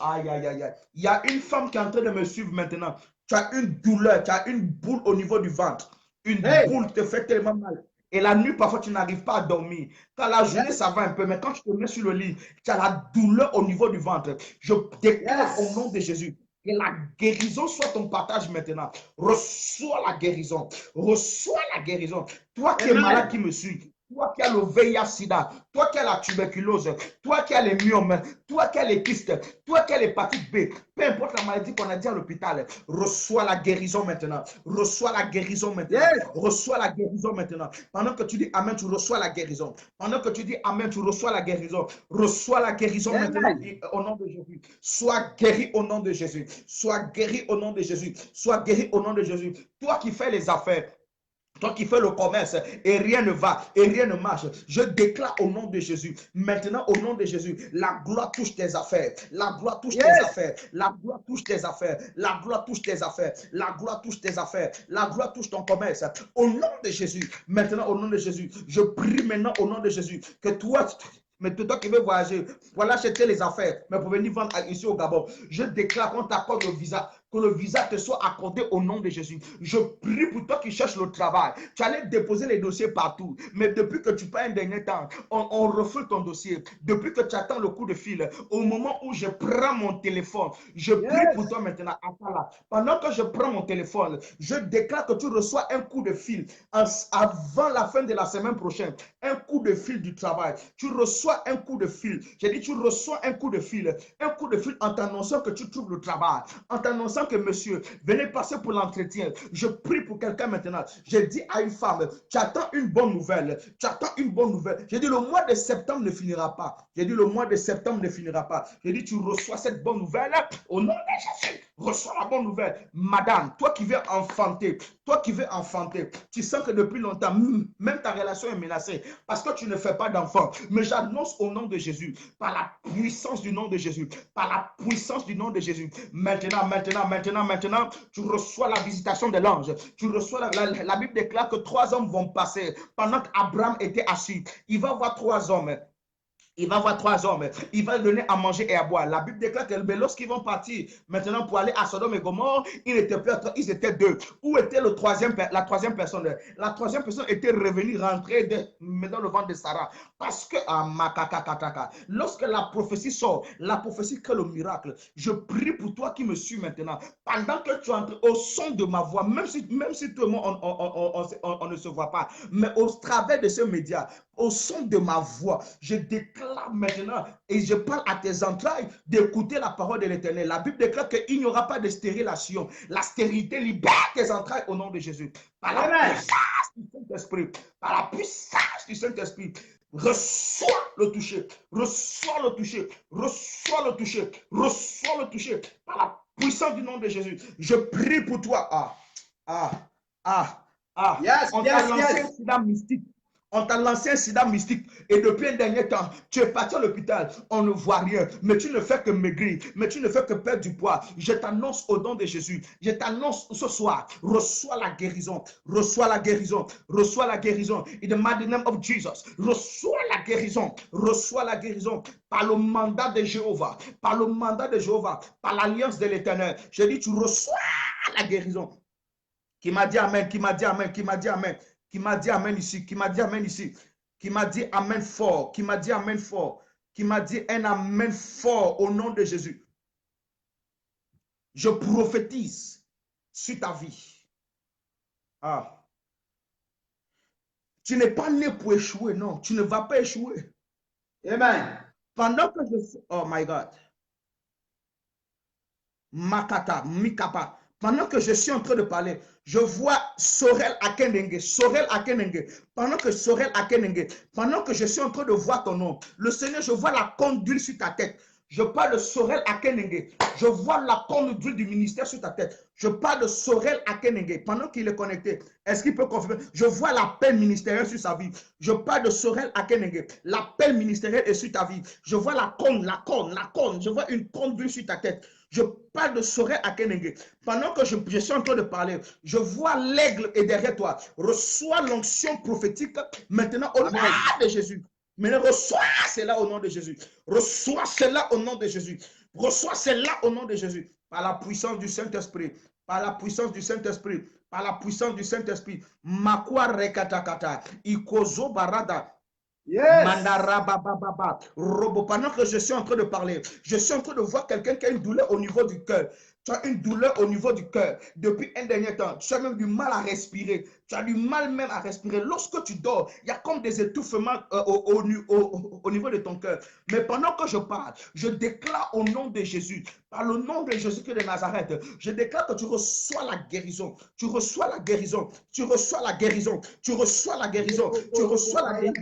Aïe, aïe, aïe, aïe. Il y a une femme qui est en train de me suivre maintenant. Tu as une douleur, tu as une boule au niveau du ventre. Une boule te fait tellement mal. Et la nuit, parfois, tu n'arrives pas à dormir. Quand la journée, ça va un peu. Mais quand tu te mets sur le lit, tu as la douleur au niveau du ventre. Je déclare au nom de Jésus que la guérison soit ton partage maintenant. Reçois la guérison. Reçois la guérison. Toi qui es malade, qui me suis. Toi qui as le VIH-Sida, toi qui as la tuberculose, toi qui as les myomes, toi qui as les kystes, toi qui as l'hépatite B, peu importe la maladie qu'on a dit à l'hôpital, reçois la guérison maintenant. Reçois la guérison maintenant. Reçois la guérison maintenant. Pendant que tu dis Amen, tu reçois la guérison. Pendant que tu dis Amen, tu reçois la guérison. Reçois la guérison maintenant au nom de Jésus. Sois guéri au nom de Jésus. Sois guéri au nom de Jésus. Sois guéri au nom de Jésus. Toi qui fais les affaires, toi qui fais le commerce et rien ne va et rien ne marche, je déclare au nom de Jésus, maintenant au nom de Jésus, la gloire touche tes affaires, la gloire touche tes affaires, la gloire touche tes affaires, la gloire touche tes affaires, la gloire touche tes affaires, la gloire touche ton commerce. Au nom de Jésus, maintenant au nom de Jésus, je prie maintenant au nom de Jésus que toi, mais toi qui veux voyager, pour aller acheter les affaires, mais pour venir vendre ici au Gabon, je déclare qu'on t'accorde le visa, que le visa te soit accordé au nom de Jésus. Je prie pour toi qui cherches le travail. Tu allais déposer les dossiers partout, mais depuis que tu prends un dernier temps, on refait ton dossier. Depuis que tu attends le coup de fil, au moment où je prends mon téléphone, je prie pour toi maintenant. Pendant que je prends mon téléphone, je déclare que tu reçois un coup de fil avant la fin de la semaine prochaine. Un coup de fil du travail. Tu reçois un coup de fil. J'ai dit, tu reçois un coup de fil en t'annonçant que tu trouves le travail, en t'annonçant que monsieur, venez passer pour l'entretien. Je prie pour quelqu'un maintenant. J'ai dit à une femme, tu attends une bonne nouvelle. Tu attends une bonne nouvelle. J'ai dit, le mois de septembre ne finira pas. J'ai dit, le mois de septembre ne finira pas. J'ai dit, tu reçois cette bonne nouvelle au nom de Jésus. Reçois la bonne nouvelle. Madame, toi qui veux enfanter, tu sens que depuis longtemps, même ta relation est menacée parce que tu ne fais pas d'enfant. Mais j'annonce au nom de Jésus, par la puissance du nom de Jésus, par la puissance du nom de Jésus, maintenant, tu reçois la visitation de l'ange. Tu reçois la Bible déclare que 3 hommes vont passer pendant qu'Abraham était assis. Il va voir 3 hommes. Il va voir 3 hommes, il va donner à manger et à boire. La Bible déclare que lorsqu'ils vont partir maintenant pour aller à Sodome et Gomorrhe, ils n'étaient plus trois, ils étaient 2. Où était la troisième personne? La troisième personne était revenue rentrer dans le ventre de Sarah. Parce que, lorsque la prophétie sort, la prophétie crée le miracle. Je prie pour toi qui me suis maintenant. Pendant que tu entres au son de ma voix, même si tout le monde on ne se voit pas, mais au travers de ce média, au son de ma voix, je déclare maintenant et je parle à tes entrailles d'écouter la parole de l'Éternel. La Bible déclare qu'il n'y aura pas de stérilation. La stérilité libère tes entrailles au nom de Jésus. Par la puissance du Saint-Esprit, par la puissance du Saint-Esprit, reçois le toucher, reçois le toucher, reçois le toucher, reçois le toucher. Par la puissance du nom de Jésus, je prie pour toi. Yes, On t'a lancé un sida mystique. On t'a lancé un sida mystique et depuis un dernier temps, tu es parti à l'hôpital, on ne voit rien, mais tu ne fais que maigrir, mais tu ne fais que perdre du poids. Je t'annonce au nom de Jésus, je t'annonce ce soir, reçois la guérison, reçois la guérison, reçois la guérison. In the mighty name of Jesus, reçois la guérison par le mandat de Jéhovah, par le mandat de Jéhovah, par l'alliance de l'Éternel. Je dis, tu reçois la guérison. Qui m'a dit amen, qui m'a dit amen, qui m'a dit amen. Qui m'a dit amen ici, qui m'a dit amen ici, qui m'a dit amen fort, qui m'a dit amen fort, qui m'a dit un amen fort au nom de Jésus. Je prophétise sur ta vie. Tu n'es pas né pour échouer, non, tu ne vas pas échouer. Amen. Pendant que je... Oh my God. Makata, Mikapa. Pendant que je suis en train de parler, je vois Sorel Akenenge. Pendant que Sorel Akenenge, pendant que je suis en train de voir ton nom, le Seigneur, je vois la corne d'huile sur ta tête. Je parle de Sorel Akenenge. Je vois la corne d'huile du ministère sur ta tête. Je parle de Sorel Akenenge. Pendant qu'il est connecté, est-ce qu'il peut confirmer? Je vois l'appel ministériel sur sa vie. Je parle de Sorel Akenenge. L'appel ministériel est sur ta vie. Je vois la corne. Je vois une corne d'huile sur ta tête. Je parle de Sorel Akenenge. Pendant que je suis en train de parler, je vois l'aigle est derrière toi. Reçois l'onction prophétique maintenant au nom de Jésus. Mais reçois cela au nom de Jésus. Reçois cela au nom de Jésus. Reçois cela au nom de Jésus. Par la puissance du Saint-Esprit. Par la puissance du Saint-Esprit. Par la puissance du Saint-Esprit. Makwa rekatakata. Ikozo barada. Yes. Pendant que je suis en train de parler, je suis en train de voir quelqu'un qui a une douleur au niveau du cœur. Tu as une douleur au niveau du cœur. Depuis un dernier temps, tu as même du mal à respirer. Tu as du mal même à respirer. Lorsque tu dors, il y a comme des étouffements au niveau de ton cœur. Mais pendant que je parle, je déclare au nom de Jésus, par le nom de Jésus de Nazareth, je déclare que tu reçois la guérison. Tu reçois la guérison. Tu reçois la guérison. Tu reçois la guérison. Tu reçois la guérison.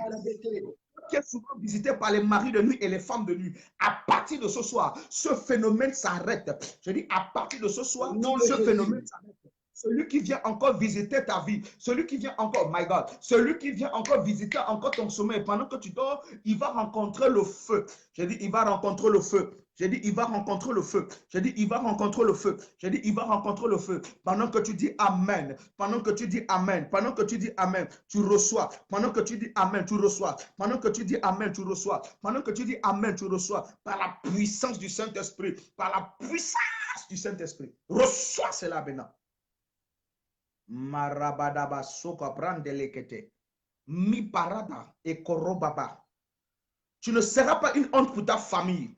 Qui est souvent visité par les maris de nuit et les femmes de nuit. À partir de ce soir, ce phénomène s'arrête. Je dis à partir de ce soir, ce phénomène s'arrête. Celui qui vient encore visiter ta vie, celui qui vient encore, my God, celui qui vient encore visiter encore ton sommeil pendant que tu dors, il va rencontrer le feu. J'ai dit, il va rencontrer le feu. J'ai dit, il va rencontrer le feu. J'ai dit, il va rencontrer le feu. J'ai dit, il va rencontrer le feu. Pendant que tu dis Amen, pendant que tu dis Amen, pendant que tu dis Amen, tu reçois. Pendant que tu dis Amen, tu reçois. Pendant que tu dis Amen, tu reçois. Pendant que tu dis Amen, tu reçois. Par la puissance du Saint-Esprit. Par la puissance du Saint-Esprit. Reçois cela maintenant. Marabadaba soka brandelekete. Mi parada et korobaba. Tu ne seras pas une honte pour ta famille.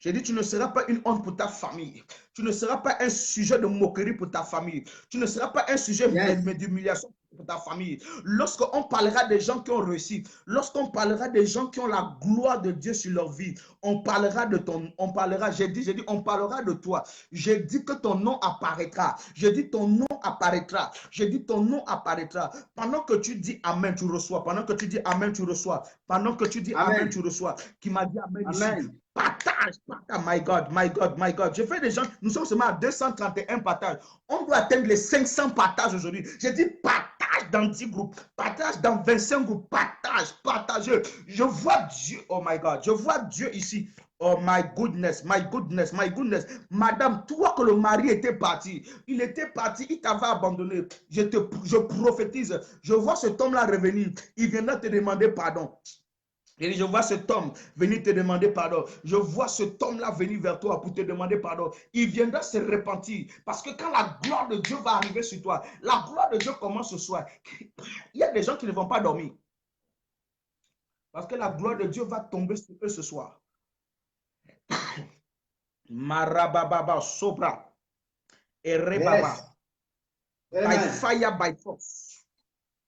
J'ai dit, tu ne seras pas une honte pour ta famille. Tu ne seras pas un sujet de moquerie pour ta famille. Tu ne seras pas un sujet d'humiliation pour ta famille. Lorsqu'on parlera des gens qui ont réussi, lorsqu'on parlera des gens qui ont la gloire de Dieu sur leur vie, on parlera de ton, on parlera, j'ai dit, on parlera de toi. J'ai dit que ton nom apparaîtra. J'ai dit ton nom apparaîtra. J'ai dit ton nom apparaîtra. Pendant que tu dis Amen, tu reçois. Pendant que tu dis Amen, tu reçois. Pendant que tu dis Amen, tu reçois. Qui m'a dit Amen ici. Partage, my God. Je fais des gens, nous sommes seulement à 231 partages. On doit atteindre les 500 partages aujourd'hui. J'ai dit partage dans 10 groupes, partage dans 25 groupes, partage. Je vois Dieu, oh my God, je vois Dieu ici. Oh my goodness. Madame, toi que le mari était parti, il t'avait abandonné. Je prophétise, je vois cet homme-là revenir. Il viendra te demander pardon. Et je vois cet homme venir te demander pardon. Je vois cet homme-là venir vers toi pour te demander pardon. Il viendra se repentir. Parce que quand la gloire de Dieu va arriver sur toi, la gloire de Dieu commence ce soir. Il y a des gens qui ne vont pas dormir. Parce que la gloire de Dieu va tomber sur eux ce soir. Marababa, Sobra, Erebaba. Yes. By Amen. fire, by force.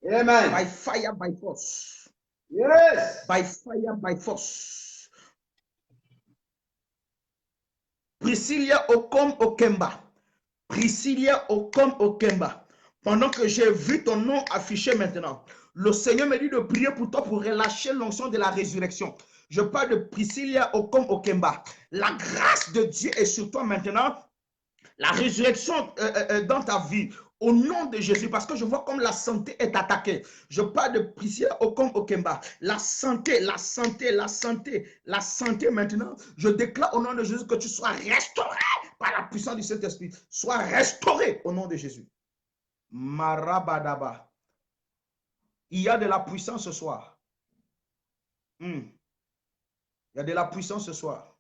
By Amen. fire, by force. Yes. By fire, by force. Priscilla Okom Okemba. Priscilla Okom Okemba. Pendant que j'ai vu ton nom affiché maintenant, le Seigneur me dit de prier pour toi pour relâcher l'onction de la résurrection. Je parle de Priscilla Okom Okemba. La grâce de Dieu est sur toi maintenant. La résurrection dans ta vie. Au nom de Jésus, parce que je vois comme la santé est attaquée. Je parle de Priscilla Okom Okemba. La santé, la santé, la santé, la santé maintenant. Je déclare au nom de Jésus que tu sois restauré par la puissance du Saint-Esprit. Sois restauré au nom de Jésus. Marabadaba. Il y a de la puissance ce soir. Il y a de la puissance ce soir.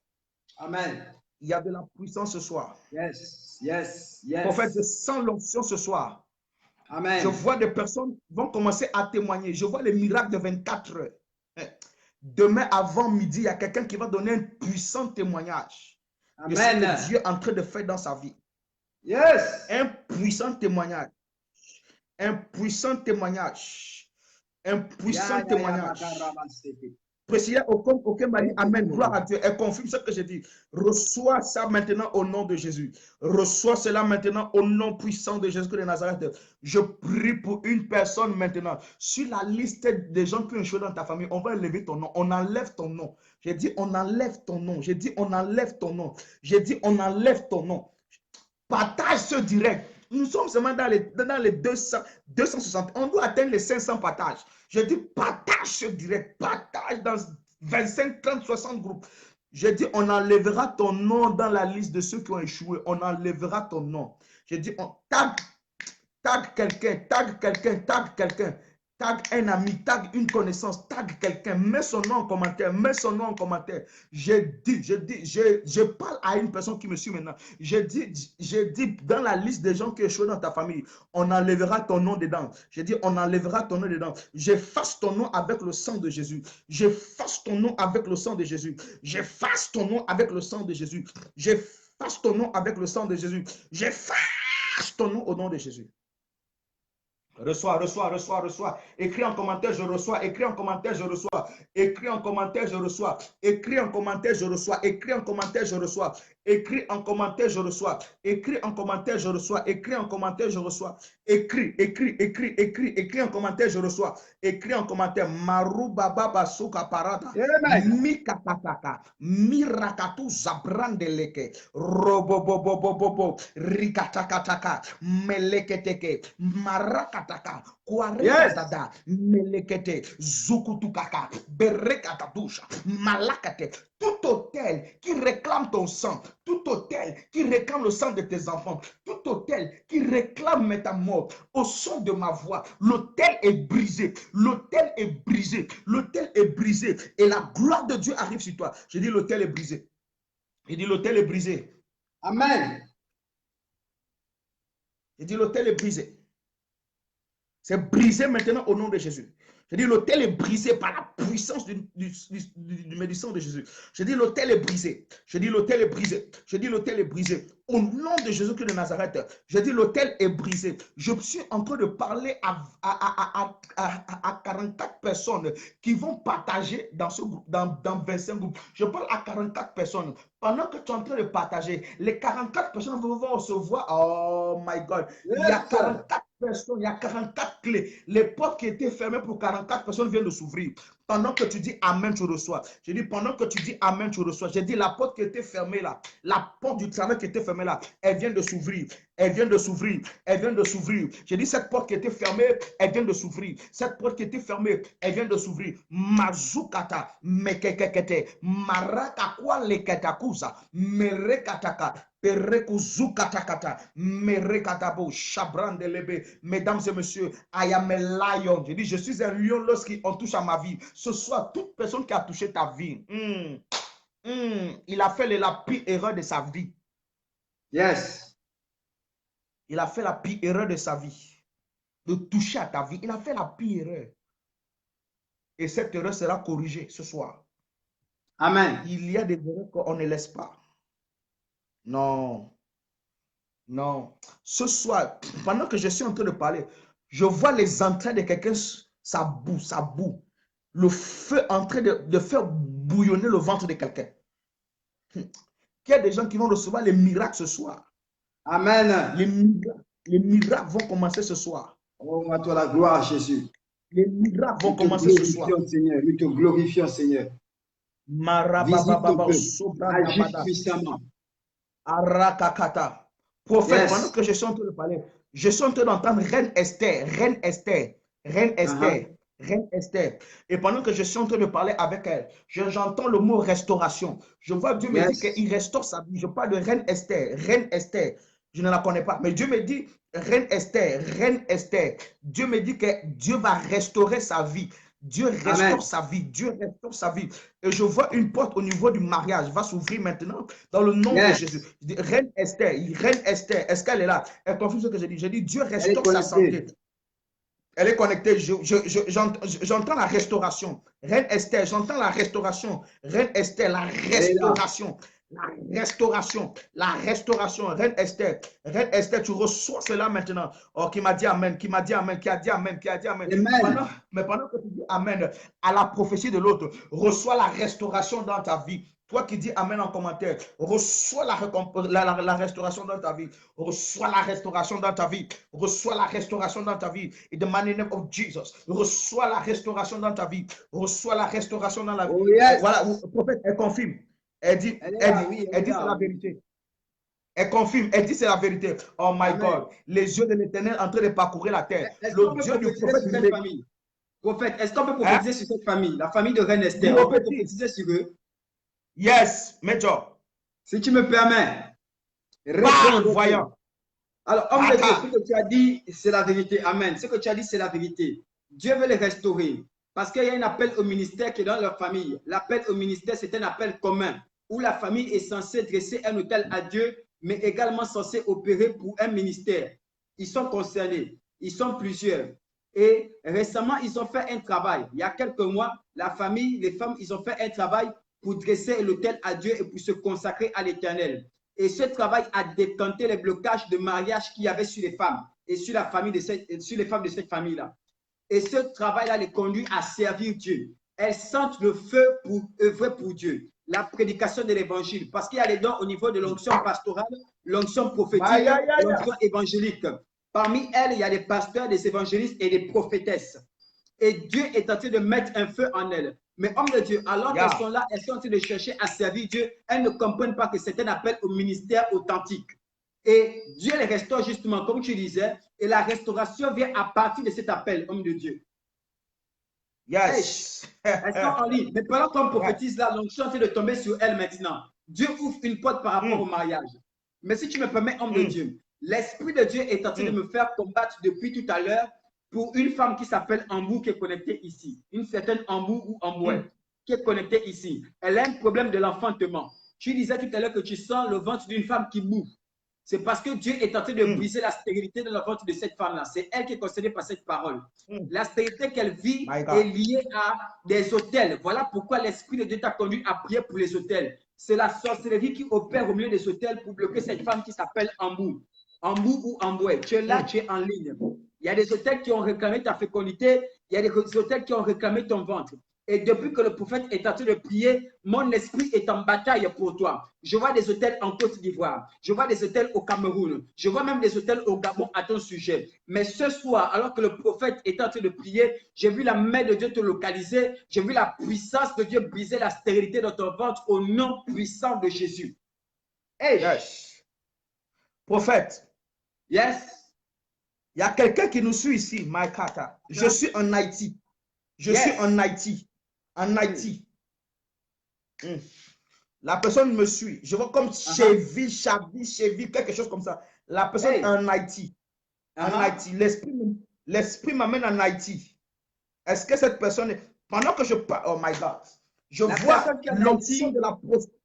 Amen. Il y a de la puissance ce soir. Yes. Yes. Yes. Prophète, je sens l'onction ce soir. Amen. Je vois des personnes qui vont commencer à témoigner. Je vois les miracles de 24 heures. Demain avant midi, il y a quelqu'un qui va donner un puissant témoignage de ce que Dieu est en train de faire dans sa vie. Yes. Un puissant témoignage. Un puissant témoignage. Un puissant témoignage. Priscilla Okom Okemba dit Amen, gloire à Dieu. Elle confirme ce que j'ai dit. Reçois ça maintenant au nom de Jésus. Reçois cela maintenant au nom puissant de Jésus de Nazareth. Je prie pour une personne maintenant. Sur la liste des gens qui ont échoué dans ta famille, on va élever ton nom. On enlève ton nom. J'ai dit on enlève ton nom. J'ai dit on enlève ton nom. J'ai dit on enlève ton nom. Partage ce direct. Nous sommes seulement dans les 260. On doit atteindre les 500 partages. Je dis partage ce direct. Partage dans 25, 30, 60 groupes. Je dis on enlèvera ton nom dans la liste de ceux qui ont échoué. On enlèvera ton nom. Je dis on tag quelqu'un, tag quelqu'un, tag quelqu'un. Tag un ami, tag une connaissance, tag quelqu'un, mets son nom en commentaire, mets son nom en commentaire. Je parle à une personne qui me suit maintenant. Je dis dans la liste des gens qui échouent dans ta famille, on enlèvera ton nom dedans. Je dis, on enlèvera ton nom dedans. J'efface ton nom avec le sang de Jésus. J'efface ton nom avec le sang de Jésus. J'efface ton nom avec le sang de Jésus. J'efface ton nom avec le sang de Jésus. J'efface ton nom au nom de Jésus. Reçois, reçois, reçois, reçois. Écris en commentaire, je reçois. Écris en commentaire, je reçois. Écris en commentaire, je reçois. Écris en commentaire, je reçois. Écris en commentaire, je reçois. Écris en commentaire, je reçois. Écris en commentaire, je reçois. Écris en commentaire, je reçois. Écris, écris, écris, écris. Écris en commentaire, je reçois. Écris en commentaire. Maru baba basuka parada. Mikataka. Mirakatu zabrandeleke. Robobobobobobo. Rikatakataka. Meleketeke. Marakataka. Kwarekatata. Melekete. Zukutukaka. Berekatadusha. Malakate. Tout hôtel qui réclame ton sang, tout hôtel qui réclame le sang de tes enfants, tout hôtel qui réclame ta mort, au son de ma voix, l'hôtel est brisé, l'hôtel est brisé, l'hôtel est brisé et la gloire de Dieu arrive sur toi. Je dis l'hôtel est brisé. Je dis l'hôtel est brisé. Amen. Je dis l'hôtel est brisé. C'est brisé maintenant au nom de Jésus. Je dis l'autel est brisé par la puissance du médecin de Jésus. Je dis l'autel est brisé. Je dis l'autel est brisé. Je dis l'autel est brisé. Au nom de Jésus-Christ de Nazareth, je dis l'autel est brisé. Je suis en train de parler à 44 personnes qui vont partager dans ce groupe, dans 25 groupes. Je parle à 44 personnes. Pendant que tu es en train de partager, les 44 personnes vont recevoir. Oh my God. Il y a 44 personnes, il y a 44 clés. Les portes qui étaient fermées pour 44 personnes viennent de s'ouvrir. Pendant que tu dis Amen, tu reçois. Je dis, pendant que tu dis Amen, tu reçois. J'ai dit, la porte qui était fermée là, la porte du travail qui était fermée là, elle vient de s'ouvrir. Elle vient de s'ouvrir. Elle vient de s'ouvrir. J'ai dit, cette porte qui était fermée, elle vient de s'ouvrir. Cette porte qui était fermée, elle vient de s'ouvrir. Mazukata, mekekekete, marakakwa leketakuza, merekataka. Mesdames et messieurs, I am a lion. Je dis, je suis un lion lorsqu'on touche à ma vie. ce soir, toute personne qui a touché ta vie, il a fait la pire erreur de sa vie. Yes. Il a fait la pire erreur de sa vie. De toucher à ta vie. Il a fait la pire erreur. Et cette erreur sera corrigée ce soir. Amen. Il y a des erreurs qu'on ne laisse pas. Non. Non. Ce soir, pendant que je suis en train de parler, je vois les entrailles de quelqu'un, ça boue, ça boue. Le feu en train de faire bouillonner le ventre de quelqu'un. Il y a des gens qui vont recevoir les miracles ce soir. Amen. Les miracles vont commencer ce soir. Oh, à toi la gloire, Jésus. Les miracles vont commencer ce soir. Seigneur, nous te glorifions, Seigneur. Agis puissamment. Arakakata. Prophète, pendant que je suis en train de parler, je suis en train d'entendre Reine Esther, Reine Esther, Reine Esther, Reine Esther. Et pendant que je suis en train de parler avec elle, j'entends le mot restauration. Je vois Dieu me dit qu'il restaure sa vie. Je parle de Reine Esther, Reine Esther. Je ne la connais pas, mais Dieu me dit, Reine Esther, Reine Esther. Dieu me dit que Dieu va restaurer sa vie. Dieu restaure sa vie. Dieu restaure sa vie. Et je vois une porte au niveau du mariage va s'ouvrir maintenant dans le nom de Jésus. Je dis, Reine Esther, est-ce qu'elle est là? Elle confirme ce que je dis. Je dis, Dieu restaure sa santé. Elle est connectée. J'entends la restauration. Reine Esther, j'entends la restauration. Reine Esther, la restauration. La restauration, la restauration. Reine Esther, tu reçois cela maintenant. Oh, qui m'a dit Amen, qui m'a dit Amen, qui a dit Amen, qui a dit Amen. Mais pendant que tu dis Amen à la prophétie de l'autre, reçois la restauration dans ta vie. Toi qui dis Amen en commentaire, reçois la restauration dans ta vie. Reçois la restauration dans ta vie. Reçois la restauration dans ta vie. In the mighty name of Jesus. Reçois la restauration dans ta vie. Reçois la restauration dans la vie. Voilà, le prophète, elle confirme. Elle dit c'est la vérité. Elle confirme, elle dit c'est la vérité. Oh my God, les yeux de l'Éternel en train de parcourir la terre. Le Dieu du prophète. Prophète, est-ce qu'on peut prophétiser sur cette famille, la famille de Reine Esther? On peut prophétiser sur eux? Yes, Major. Si tu me permets. Voyons. Alors, homme de Dieu, ce que tu as dit, c'est la vérité. Amen. Ce que tu as dit, c'est la vérité. Dieu veut les restaurer. Parce qu'il y a un appel au ministère qui est dans leur famille. L'appel au ministère, c'est un appel commun, où la famille est censée dresser un autel à Dieu, mais également censée opérer pour un ministère. Ils sont concernés. Ils sont plusieurs. Et récemment, ils ont fait un travail. Il y a quelques mois, la famille, les femmes, ils ont fait un travail pour dresser l'autel à Dieu et pour se consacrer à l'Éternel. Et ce travail a décanté les blocages de mariage qu'il y avait sur les femmes et sur la famille sur les femmes de cette famille-là. Et ce travail-là les conduit à servir Dieu. Elles sentent le feu pour œuvrer pour Dieu. La prédication de l'évangile. Parce qu'il y a les dons au niveau de l'onction pastorale, l'onction prophétique, l'onction évangélique. Parmi elles, il y a des pasteurs, des évangélistes et des prophétesses. Et Dieu est en train de mettre un feu en elles. Mais homme de Dieu, alors qu'elles sont là, elles sont en train de chercher à servir Dieu, elles ne comprennent pas que c'est un appel au ministère authentique. Et Dieu les restaure justement, comme tu disais, et la restauration vient à partir de cet appel, homme de Dieu. Yes. Elles sont en ligne. Mais pendant qu'on prophétise là, l'onction est en train de tomber sur elles maintenant. Dieu ouvre une porte par rapport au mariage. Mais si tu me permets, homme de Dieu, l'Esprit de Dieu est en train de me faire combattre depuis tout à l'heure pour une femme qui s'appelle Ambou qui est connectée ici. Une certaine Ambou ou Amboué qui est connectée ici. Elle a un problème de l'enfantement. Tu disais tout à l'heure que tu sens le ventre d'une femme qui boue. C'est parce que Dieu est en train de briser la stérilité de la ventre de cette femme-là. C'est elle qui est concernée par cette parole. La stérilité qu'elle vit est liée à des autels. Voilà pourquoi l'Esprit de Dieu t'a conduit à prier pour les autels. C'est la sorcellerie qui opère au milieu des autels pour bloquer cette femme qui s'appelle Ambou. Ambou ou Amboué. Tu es là, tu es en ligne. Il y a des autels qui ont réclamé ta fécondité. Il y a des autels qui ont réclamé ton ventre. Et depuis que le prophète est en train de prier, mon esprit est en bataille pour toi. Je vois des hôtels en Côte d'Ivoire. Je vois des hôtels au Cameroun. Je vois même des hôtels au Gabon à ton sujet. Mais ce soir, alors que le prophète est en train de prier, j'ai vu la main de Dieu te localiser. J'ai vu la puissance de Dieu briser la stérilité de ton ventre au nom puissant de Jésus. Hey. Yes. Prophète. Yes. Il y a quelqu'un qui nous suit ici, Maïkata. Je suis en Haïti. Je suis en Haïti. En Haïti. La personne me suit. Je vois comme cheville, quelque chose comme ça. La personne est en Haïti. En Haïti. L'esprit m'amène en Haïti. Est-ce que cette personne Pendant que je parle, oh my God, je La vois personne qui est en l'onction Haïti, de la prospérité.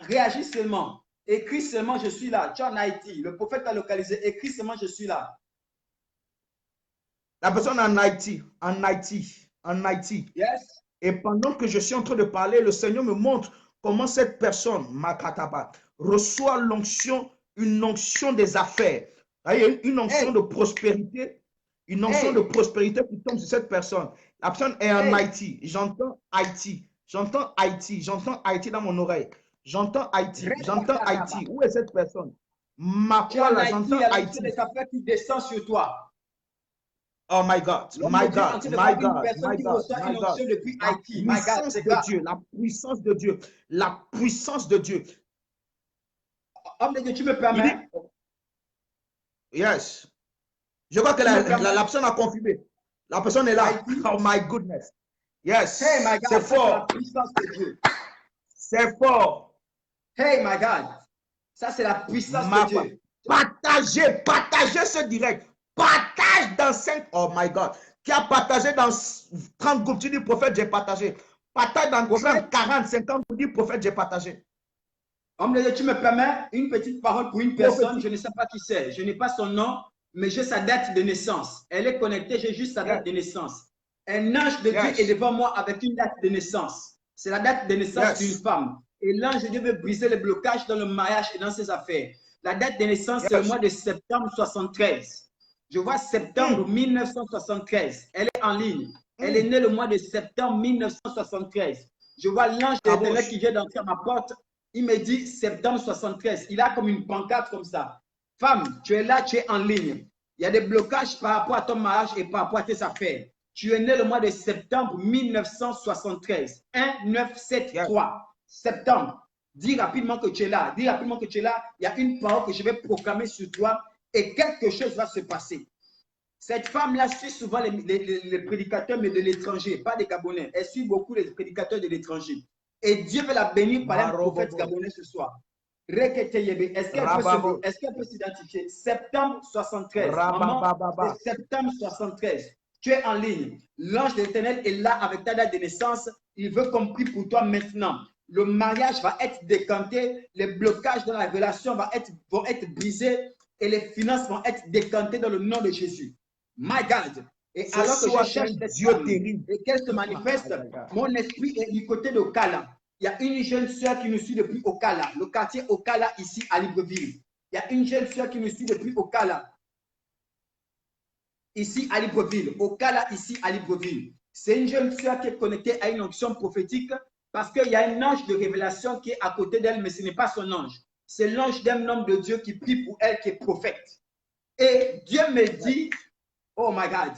réagis seulement. Écris seulement, je suis là. Tu es en Haïti. Le prophète t'a localisé. Écris seulement, je suis là. La personne en Haïti, en Haïti, en Haïti. Yes. Et pendant que je suis en train de parler, le Seigneur me montre comment cette personne, Makataba, reçoit l'onction, une onction des affaires. Une onction Hey, de prospérité, une onction de hey, prospérité qui tombe sur cette personne. La personne est en hey. Haïti. J'entends Haïti. J'entends Haïti. J'entends Haïti dans mon oreille. J'entends Haïti. J'entends Repakataba. Haïti. Où est cette personne? Tu es en Makwala, Haïti, il y j'entends a l'onction Haïti. des affaires qui descend sur toi. Oh my God, L'homme my de Dieu est en God, train de my voir une God, personne my qui God, reçoit my une God. onction depuis La Haïti. My God, puissance c'est de grave. Dieu, la puissance de Dieu, la puissance de Dieu. Homme de Dieu, tu me Il dit, permets? yes. Je crois que Tu me la permets? personne a confirmé. La personne est là. Haïti. Oh my goodness. Hey, my Yes, c'est God, ça c'est la fort. puissance de Dieu. C'est fort. Hey, my God, ça c'est la puissance de Ma, Dieu. partagez, partagez ce direct. Partage dans 5. Oh my God. Qui a partagé dans 30 groupes? Tu dis prophète, j'ai partagé. Partage dans Prophète, 30, 40, 50. Tu dis prophète, j'ai partagé. homme de Dieu, tu me permets une petite parole pour une personne, je Prophétique. ne sais pas qui c'est, je n'ai pas son nom, mais j'ai sa date de naissance. Elle est connectée, j'ai juste sa Yes, date de naissance. Un ange de Dieu est yes, devant moi avec une date de naissance. C'est la date de naissance d'une yes, femme. Et l'ange de Dieu veut briser les blocages dans le mariage et dans ses affaires. La date de naissance, c'est le yes. mois de septembre 73. Je vois septembre 1973. Elle est en ligne. Elle est née le mois de septembre 1973. Je vois l'ange de l'Éternel qui vient d'entrer à ma porte. Il me dit septembre 73. Il a comme une pancarte comme ça. Femme, tu es là, tu es en ligne. Il y a des blocages par rapport à ton mariage et par rapport à tes affaires. Tu es né le mois de septembre 1973. 1973. Septembre. Dis rapidement que tu es là. Dis rapidement que tu es là. Il y a une parole que je vais proclamer sur toi et quelque chose va se passer. Cette femme-là suit souvent les prédicateurs, mais de l'étranger, pas des Gabonais. Elle suit beaucoup les prédicateurs de l'étranger. Et Dieu veut la bénir par un prophète gabonais ce soir. Est-ce qu'elle peut s'identifier? Septembre 73. Maman, c'est septembre 73. Tu es en ligne. L'ange de l'Éternel est là avec ta date de naissance. Il veut qu'on prie pour toi maintenant. Le mariage va être décanté. Les blocages dans la relation vont être brisés. Et les finances vont être décantées dans le nom de Jésus. My God. Et Ce alors que je cherche cette Dieu femme terrible. et qu'elle se manifeste, mon esprit est du côté de Okala. Il y a une jeune sœur qui nous suit depuis Okala, le quartier Okala ici à Libreville. Il y a une jeune sœur qui nous suit depuis Okala, ici à Libreville. Okala ici à Libreville. C'est une jeune sœur qui est connectée à une onction prophétique parce qu'il y a un ange de révélation qui est à côté d'elle, mais ce n'est pas son ange. C'est l'ange d'un homme de Dieu qui prie pour elle, qui est prophète. Et Dieu me dit, oh my God,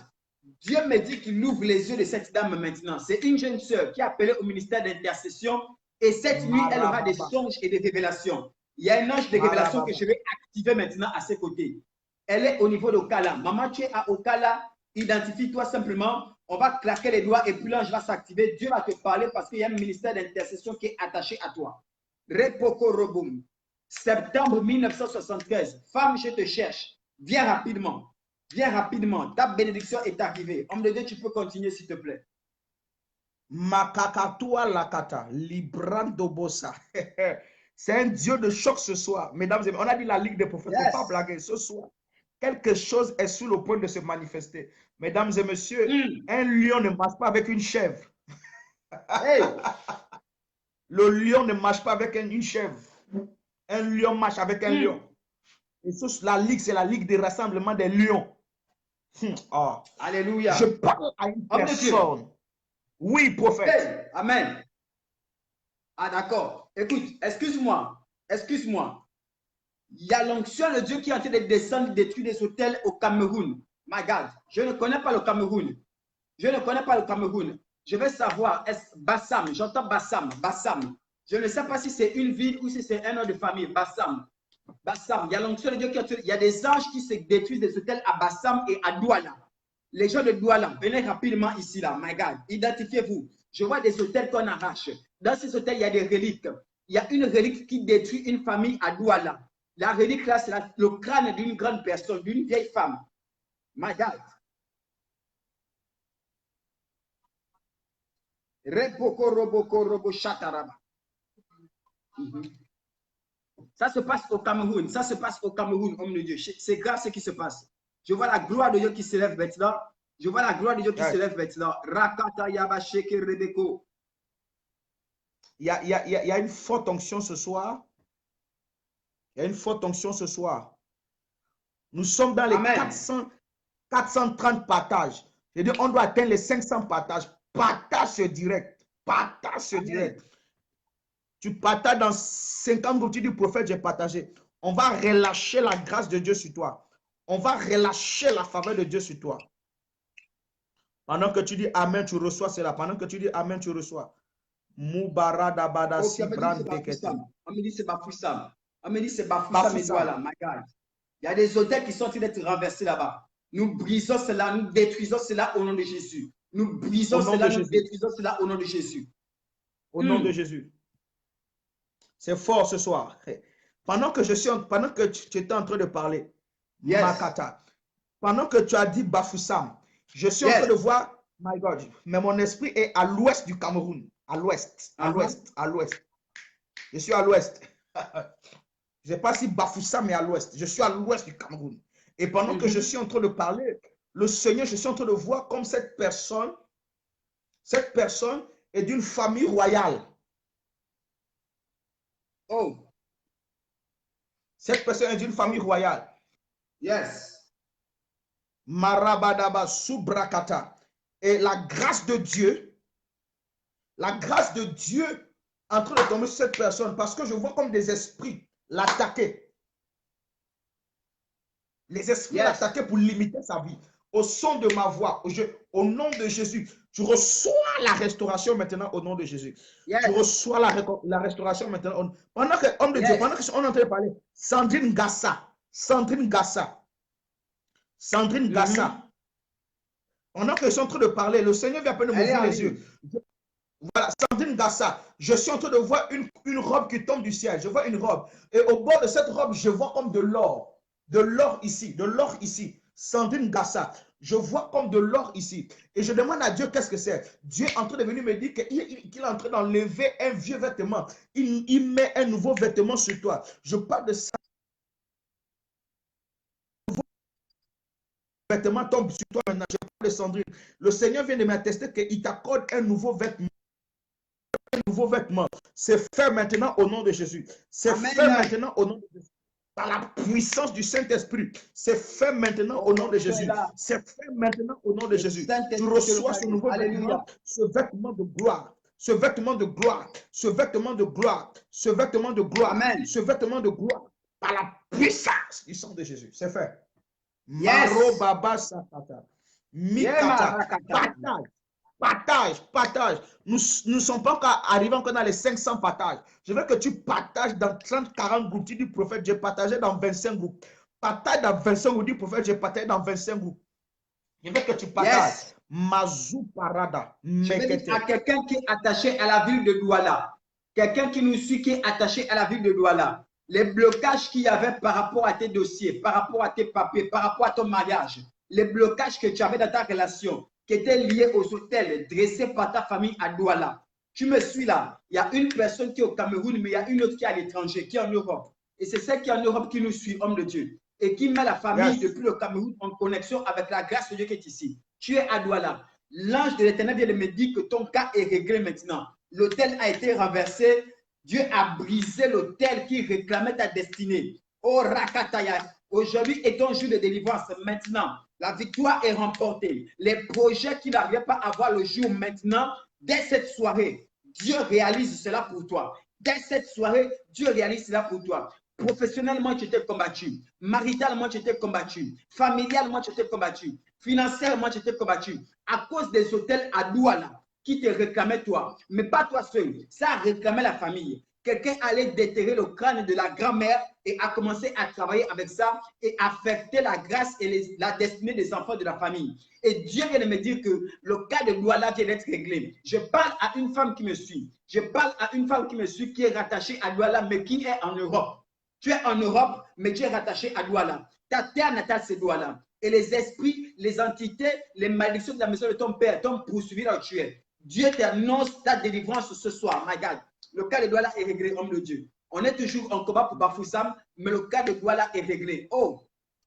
Dieu me dit qu'il ouvre les yeux de cette dame maintenant. C'est une jeune sœur qui est appelée au ministère d'intercession et cette nuit, elle aura des songes et des révélations. Il y a un ange de révélation que je vais activer maintenant à ses côtés. Elle est au niveau d'Okala. Maman, tu es à Okala, identifie-toi simplement. On va claquer les doigts et puis l'ange va s'activer. Dieu va te parler parce qu'il y a un ministère d'intercession qui est attaché à toi. Repoko Roboum. Septembre 1973. Femme, je te cherche. Viens rapidement. Viens rapidement. Ta bénédiction est arrivée. Homme de Dieu, tu peux continuer, s'il te plaît. Makakatua lakata, librando bossa. C'est un Dieu de choc ce soir. Mesdames et messieurs, on a dit la Ligue des prophètes. Il ne faut pas blaguer. Ce soir, quelque chose est sur le point de se manifester. Mesdames et messieurs, un lion ne marche pas avec une chèvre. Hey. Le lion ne marche pas avec une chèvre. Un lion marche avec un lion. Et la Ligue, c'est la Ligue des rassemblements des lions. Oh. Alléluia. Je parle à une personne. Oui, prophète. Hey. Amen. Ah, d'accord. Écoute, excuse-moi. Excuse-moi. Il y a l'onction de Dieu qui est en train de descendre, détruire des hôtels au Cameroun. My God, je ne connais pas le Cameroun. Je ne connais pas le Cameroun. Je veux savoir, est-ce Bassam, j'entends Bassam, Bassam. Je ne sais pas si c'est une ville ou si c'est un nom de famille, Bassam. Bassam, il y a l'onction de Dieu qui il y a des anges qui se détruisent des hôtels à Bassam et à Douala. Les gens de Douala, venez rapidement ici, là, my God, identifiez-vous. Je vois des hôtels qu'on arrache. Dans ces hôtels, il y a des reliques. Il y a une relique qui détruit une famille à Douala. La relique là, c'est le crâne d'une grande personne, d'une vieille femme. My God. Repoko roboko robo shataraba. Ça se passe au Cameroun. Ça se passe au Cameroun, homme de Dieu. C'est grave ce qui se passe. Je vois la gloire de Dieu qui s'élève maintenant. Je vois la gloire de Dieu qui s'élève maintenant. Rakata yaba sheke rebeko. Il y a une forte onction ce soir. Il y a une forte onction ce soir. Nous sommes dans les 430 partages. C'est-à-dire, on doit atteindre les 500 partages. Partage ce direct. Partage ce direct. Tu partages dans 50 groupes, tu dis, prophète, j'ai partagé. On va relâcher la grâce de Dieu sur toi. On va relâcher la faveur de Dieu sur toi. Pendant que tu dis Amen, tu reçois cela. Pendant que tu dis Amen, tu reçois. Moubarada Badasi Brand Bekete. On me dit c'est Bafoussam. On me dit c'est Bafoussam. Là, my God. Il y a des hôtels qui sont en train d'être renversés là-bas. Nous brisons cela, nous détruisons cela au nom de Jésus. Nous brisons cela, nous détruisons cela au nom de Jésus. Au nom de Jésus. C'est fort ce soir. Pendant que tu étais en train de parler, Makata, pendant que tu as dit Bafoussam, je suis en train de voir, my God, mais mon esprit est à l'ouest du Cameroun. À l'ouest, à l'ouest, à l'ouest. Je suis à l'ouest. Je ne sais pas si Bafoussam est à l'ouest. Je suis à l'ouest du Cameroun. Et pendant que je suis en train de parler, le Seigneur, je suis en train de voir comme cette personne est d'une famille royale. Oh. Cette personne est d'une famille royale. Yes. Marabadaba Subrakata. Et la grâce de Dieu en train de tomber sur cette personne, parce que je vois comme des esprits l'attaquer. Les esprits l'attaquer pour limiter sa vie. Au son de ma voix, au nom de Jésus, tu reçois la restauration maintenant au nom de Jésus. Tu reçois la restauration maintenant. Pendant que, homme de Dieu, pendant qu'on est en train de parler, Sandrine Gassa. Pendant que je suis en train de parler, le Seigneur vient à peine de m'ouvrir les yeux. Voilà, Sandrine Gassa, je suis en train de voir une robe qui tombe du ciel. Je vois une robe. Et au bord de cette robe, je vois comme de l'or. De l'or ici, de l'or ici. Sandrine Gassa, je vois comme de l'or ici. Et je demande à Dieu qu'est-ce que c'est. Dieu est en train de venir me dire qu'il est en train d'enlever un vieux vêtement. Il met un nouveau vêtement sur toi. Je parle de ça. Le vêtement tombe sur toi maintenant. Je parle de Sandrine. Le Seigneur vient de m'attester qu'il t'accorde un nouveau vêtement. Un nouveau vêtement. C'est fait maintenant au nom de Jésus. C'est fait maintenant au nom de Jésus. Par la puissance du Saint-Esprit. C'est fait maintenant au nom de Jésus. C'est fait maintenant au nom de Jésus. Tu reçois ce nouveau vêtement, ce vêtement de gloire. Ce vêtement de gloire. Ce vêtement de gloire. Ce vêtement de gloire. Amen. Ce vêtement de gloire. Par la puissance du sang de Jésus. C'est fait. Yes. Maro Baba Sakata. Mikata. Partage. Nous ne sommes pas encore arrivés encore dans les 500 partages. Je veux que tu partages dans 30-40 groupes. Tu dis, prophète, j'ai partagé dans 25 groupes. Partage dans 25 groupes. Dis, prophète, j'ai partagé dans 25 groupes. Je veux que tu partages. Mazou Parada. Je veux dire à quelqu'un qui est attaché à la ville de Douala, quelqu'un qui nous suit, qui est attaché à la ville de Douala, les blocages qu'il y avait par rapport à tes dossiers, par rapport à tes papiers, par rapport à ton mariage, les blocages que tu avais dans ta relation, qui étaient liés aux hôtels dressés par ta famille à Douala. Tu me suis là. Il y a une personne qui est au Cameroun, mais il y a une autre qui est à l'étranger, qui est en Europe. Et c'est celle qui est en Europe qui nous suit, homme de Dieu. Et qui met la famille depuis le Cameroun en connexion avec la grâce de Dieu qui est ici. Tu es à Douala. L'ange de l'Éternel vient de me dire que ton cas est réglé maintenant. L'hôtel a été renversé. Dieu a brisé l'hôtel qui réclamait ta destinée. Oh Rakataya. Aujourd'hui est ton jour de délivrance. Maintenant, la victoire est remportée. Les projets qui n'arrivaient pas à voir le jour maintenant, dès cette soirée, Dieu réalise cela pour toi. Dès cette soirée, Dieu réalise cela pour toi. Professionnellement, tu étais combattu. Maritalement, tu étais combattu. Familialement, tu étais combattu. Financièrement, tu étais combattu. À cause des hôtels à Douala qui te réclamaient toi. Mais pas toi seul. Ça a réclamé la famille. Quelqu'un allait déterrer le crâne de la grand-mère et a commencé à travailler avec ça et affecter la grâce et la destinée des enfants de la famille. Et Dieu vient de me dire que le cas de Douala vient d'être réglé. Je parle à une femme qui me suit. Je parle à une femme qui me suit, qui est rattachée à Douala, mais qui est en Europe. Tu es en Europe, mais tu es rattaché à Douala. Ta terre natale, c'est Douala. et les esprits, les entités, les malédictions de la maison de ton père t'ont poursuivi là où tu es. Dieu t'annonce ta délivrance ce soir. My God, le cas de Douala est réglé, homme de Dieu. On est toujours en combat pour Bafoussam, mais le cas de Douala est réglé. Oh,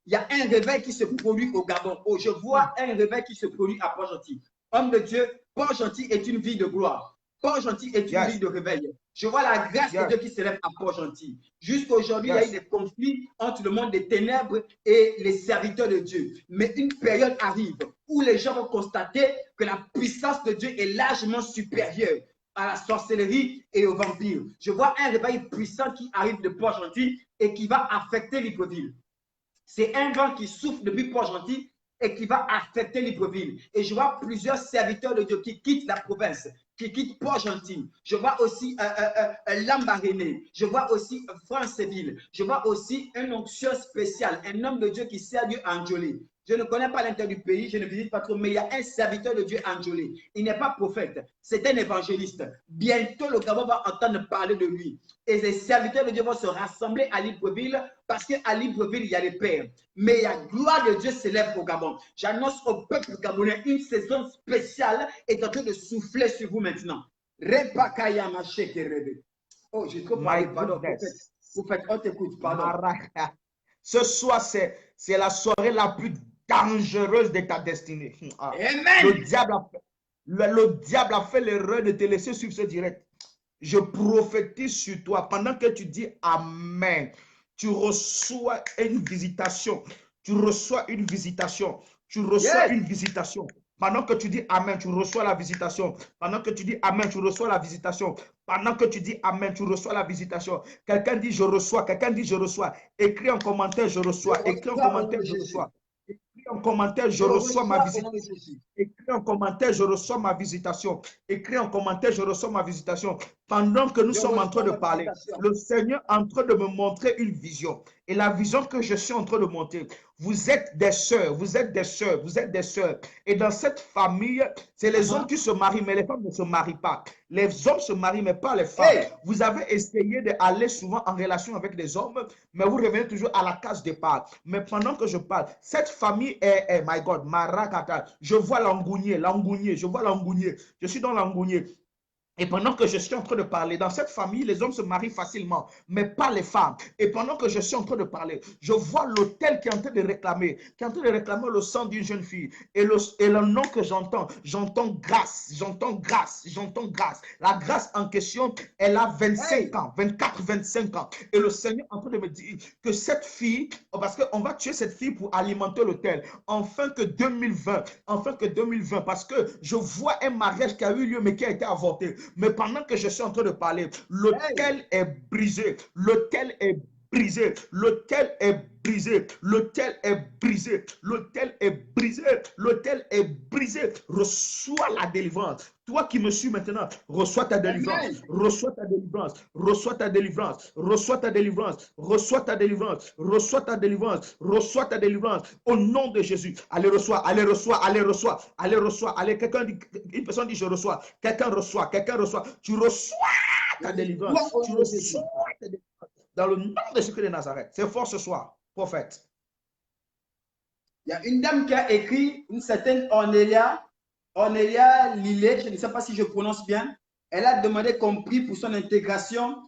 il y a un réveil qui se produit au Gabon. Oh, je vois un réveil qui se produit à Port-Gentil. Homme de Dieu, Port-Gentil est une ville de gloire. Port-Gentil est une ville de réveil. Je vois la grâce de Dieu qui s'élève à Port-Gentil. Jusqu'à aujourd'hui, il y a eu des conflits entre le monde des ténèbres et les serviteurs de Dieu. Mais une période arrive où les gens vont constater que la puissance de Dieu est largement supérieure à la sorcellerie et aux vampires. Je vois un réveil puissant qui arrive de Port-Gentil et qui va affecter Libreville. C'est un vent qui souffle depuis Port-Gentil et qui va affecter Libreville. Et je vois plusieurs serviteurs de Dieu qui quittent la province, qui quittent Port-Gentil. Je vois aussi Lambaréné. Je vois aussi Franceville. Je vois aussi un onction spécial, un homme de Dieu qui sert Dieu à Anjolé. Je ne connais pas l'intérieur du pays, je ne visite pas trop, mais il y a un serviteur de Dieu Anjolé. Il n'est pas prophète, c'est un évangéliste. Bientôt, le Gabon va entendre parler de lui. Et les serviteurs de Dieu vont se rassembler à Libreville parce qu'à Libreville, il y a les pères. Mais la gloire de Dieu s'élève au Gabon. J'annonce au peuple gabonais une saison spéciale est en train de souffler sur vous maintenant. Oh, j'ai trop parlé, pardon. Prophète, on t'écoute, pardon. Ce soir, c'est la soirée la plus dangereuse de ta destinée. Amen. Le diable a fait l'erreur de te laisser suivre ce direct. Je prophétise sur toi. Pendant que tu dis Amen, tu reçois une visitation. Tu reçois une visitation. Tu reçois une visitation. Pendant que tu dis Amen, tu reçois la visitation. Pendant que tu dis Amen, tu reçois la visitation. Pendant que tu dis Amen, tu reçois la visitation. Quelqu'un dit je reçois. Quelqu'un dit je reçois. Écris en commentaire je reçois. Écris en commentaire je reçois. Écris en commentaire je reçois ma visitation. Écris en commentaire je reçois ma visitation. Écris en commentaire je reçois ma visitation. Pendant que nous sommes en train de parler, le Seigneur est en train de me montrer une vision. Et la vision que je suis en train de montrer, vous êtes des sœurs, vous êtes des sœurs, vous êtes des sœurs. Et dans cette famille, c'est les hommes qui se marient, mais les femmes ne se marient pas. Les hommes se marient, mais pas les femmes. Vous avez essayé d'aller souvent en relation avec des hommes, mais vous revenez toujours à la case départ. Mais pendant que je parle, cette famille est my God, Marakata. Je vois l'angounier, je vois l'angounier. Je suis dans l'angounier. Et pendant que je suis en train de parler, dans cette famille, les hommes se marient facilement, mais pas les femmes. Et pendant que je suis en train de parler, je vois l'autel qui est en train de réclamer, le sang d'une jeune fille. Et le nom que j'entends grâce, j'entends grâce. La grâce en question, elle a 25 ans, 24, 25 ans. Et le Seigneur est en train de me dire que cette fille, parce qu'on va tuer cette fille pour alimenter l'autel, afin que 2020, parce que je vois un mariage qui a eu lieu, mais qui a été avorté. Mais pendant que je suis en train de parler, l'autel est brisé. L'autel est brisé. L'autel est brisé. L'autel est brisé. L'autel est brisé. L'autel est brisé. Reçois la délivrance. Toi qui me suis maintenant, reçois ta délivrance. Reçois ta délivrance. Reçois ta délivrance. Reçois ta délivrance. Reçois ta délivrance. Reçois ta délivrance. Reçois ta délivrance. Au nom de Jésus. Allez, reçois. Allez, reçois. Allez, reçois. Allez, reçois. Allez, quelqu'un dit, une personne dit je reçois. Quelqu'un reçoit. Quelqu'un reçoit. Tu reçois ta délivrance. Tu reçois ta délivrance. Dans le nom de Jésus de Nazareth. C'est fort ce soir, prophète. Il y a une dame qui a écrit, une certaine Ornelia Lillet, je ne sais pas si je prononce bien. Elle a demandé qu'on prie pour son intégration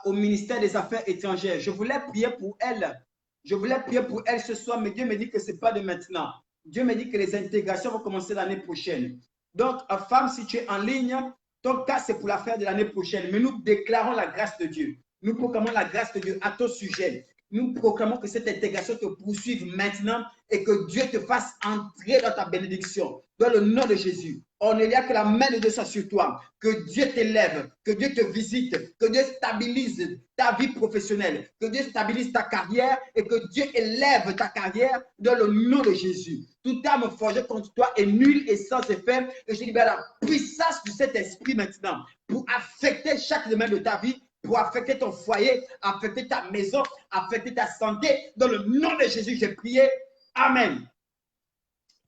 au ministère des Affaires étrangères. Je voulais prier pour elle. Je voulais prier pour elle ce soir, mais Dieu me dit que ce n'est pas de maintenant. Dieu me dit que les intégrations vont commencer l'année prochaine. Donc, femme, si tu es en ligne, ton cas, c'est pour l'affaire de l'année prochaine. Mais nous déclarons la grâce de Dieu. Nous proclamons la grâce de Dieu à ton sujet. Nous proclamons que cette intégration te poursuive maintenant et que Dieu te fasse entrer dans ta bénédiction. Dans le nom de Jésus. On est là que la main de Dieu soit sur toi. Que Dieu t'élève, que Dieu te visite, que Dieu stabilise ta vie professionnelle, que Dieu stabilise ta carrière et que Dieu élève ta carrière dans le nom de Jésus. Toute arme forgée contre toi est nulle et sans effet. Et je libère la puissance de cet esprit maintenant pour affecter chaque domaine de ta vie, pour affecter ton foyer, affecter ta maison, affecter ta santé. Dans le nom de Jésus, j'ai prié. Amen.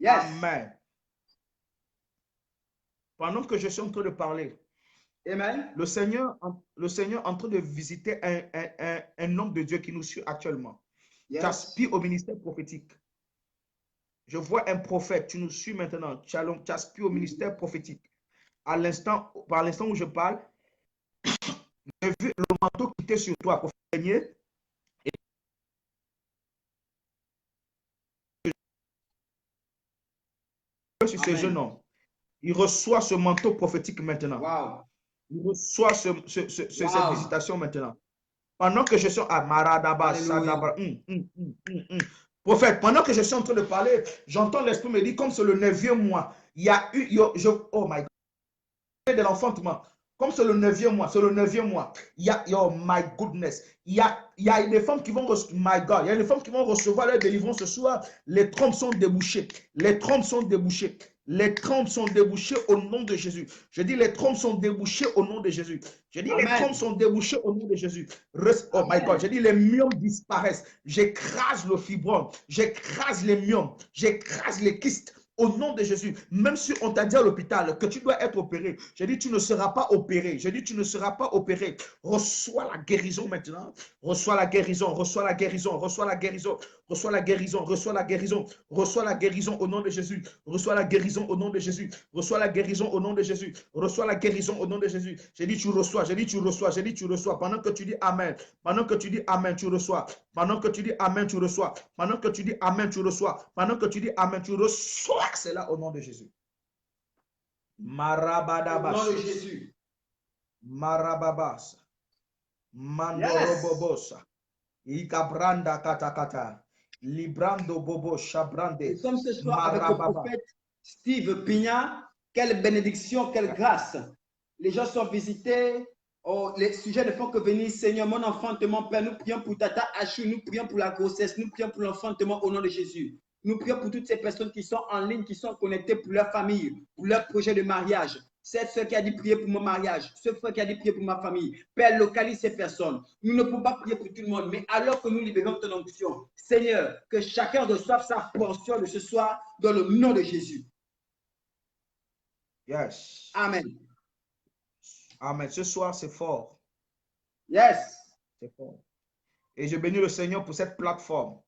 Yes. Amen. Pendant que je suis en train de parler, Amen. Le Seigneur est en train de visiter un homme de Dieu qui nous suit actuellement. Yes. Qui aspire au ministère prophétique. Je vois un prophète. Tu nous suis maintenant. Tu aspires au ministère prophétique. Par l'instant où je parle, j'ai vu le manteau qui était sur toi, prophète Régnier, et sur ce jeune Amen. homme. Il reçoit ce manteau prophétique maintenant. Wow. Il reçoit cette Wow. visitation maintenant. Pendant que je suis à Maradaba, Alléluia. Sadaba, prophète, pendant que je suis en train de parler, j'entends l'esprit me dire, comme c'est le 9e mois, il y a eu, oh my God, de l'enfantement. Comme c'est le 9e mois, c'est le 9e mois. Il y a, oh my goodness, il y a des femmes qui vont, my God, il y a des femmes qui vont recevoir leur délivrance ce soir. Les trompes sont débouchées. Les trompes sont débouchées. Les trompes sont débouchées au nom de Jésus. Je dis les trompes sont débouchées au nom de Jésus. Je dis les trompes Amen. sont débouchées au nom de Jésus. Oh my God, Amen. je dis les myomes disparaissent. J'écrase le fibrome. J'écrase les myomes. J'écrase les kystes. Au nom de Jésus, même si on t'a dit à l'hôpital que tu dois être opéré, je dis tu ne seras pas opéré. Je dis tu ne seras pas opéré. Reçois la guérison maintenant. Reçois la guérison, reçois la guérison, reçois la guérison, reçois la guérison, reçois la guérison, reçois la guérison au nom de Jésus. Reçois la guérison au nom de Jésus. Reçois la guérison au nom de Jésus. Reçois la guérison au nom de Jésus. J'ai dit tu reçois, j'ai dit tu reçois, j'ai dit tu reçois. Pendant que tu dis Amen, pendant que tu dis Amen, tu reçois. Pendant que tu dis Amen, tu reçois. Pendant que tu dis Amen, tu reçois. Pendant que tu dis Amen, tu reçois. C'est là au nom de Jésus. Au nom de Marabadabashis. Jésus. Marababas. Yes. Mandorobobosa. Ikabranda katakata. Librando bobo Nous shabrande. sommes ce soir avec le Marababa. prophète Steve Pina. Quelle bénédiction, quelle grâce. Les gens sont visités. Oh, les sujets ne font que venir. Seigneur, mon enfantement, Père, nous prions pour Tata Achou, nous prions pour la grossesse, nous prions pour l'enfantement au nom de Jésus. Nous prions pour toutes ces personnes qui sont en ligne, qui sont connectées pour leur famille, pour leur projet de mariage. Cette soeur qui a dit prier pour mon mariage, ce frère qui a dit prier pour ma famille. Père, localise ces personnes. Nous ne pouvons pas prier pour tout le monde, mais alors que nous libérons ton onction, Seigneur, que chacun reçoive sa portion de ce soir dans le nom de Jésus. Yes. Amen. Amen. Ce soir, c'est fort. Yes. C'est fort. Et je bénis le Seigneur pour cette plateforme.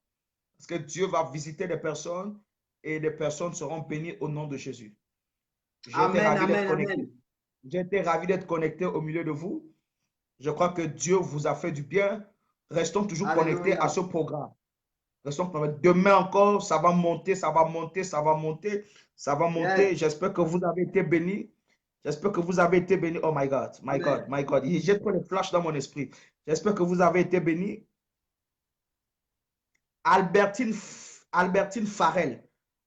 Parce que Dieu va visiter des personnes et des personnes seront bénies au nom de Jésus. J'ai été ravi d'être connecté. J'ai été ravi d'être connecté au milieu de vous. Je crois que Dieu vous a fait du bien. Restons toujours connectés à ce programme. Restons connectés. Demain encore, ça va monter, ça va monter, ça va monter, ça va monter. Yes. J'espère que vous avez été bénis. J'espère que vous avez été bénis. Oh my God, my God, my God. J'ai trop de flash dans mon esprit. J'espère que vous avez été bénis. Albertine Farrell.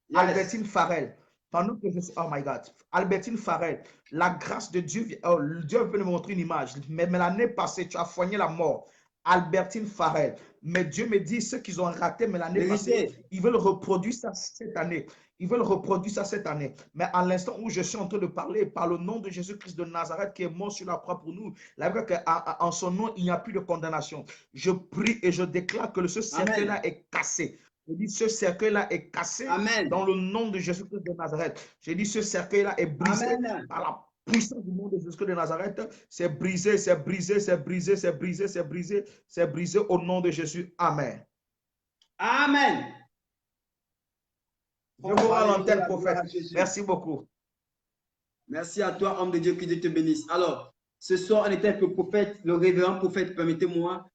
Yes. Albertine Farrell. Pendant que je suis, oh my God, Albertine Farrell, la grâce de Dieu, oh, Dieu veut me montrer une image. Mais l'année passée, tu as soigné la mort. Albertine Farrell. Mais Dieu me dit, ceux qui ont raté, mais l'année passée, ils veulent reproduire ça cette année. Ils veulent reproduire ça cette année. Mais à l'instant où je suis en train de parler, par le nom de Jésus-Christ de Nazareth qui est mort sur la croix pour nous, la vrai qu'en son nom, il n'y a plus de condamnation. Je prie et je déclare que ce cercle-là est cassé. Je dis, ce cercle-là est cassé. Amen. Dans le nom de Jésus-Christ de Nazareth. Je dis, ce cercle-là est brisé. Amen. Par la puissance du nom de Jésus-Christ de Nazareth. C'est brisé, c'est brisé, c'est brisé, c'est brisé, c'est brisé, c'est brisé au nom de Jésus. Amen. Amen. Je vous rends l'antenne, prophète. Merci beaucoup. Merci à toi, homme de Dieu, que Dieu te bénisse. Alors, ce soir, on était avec le prophète, le révérend prophète, permettez-moi,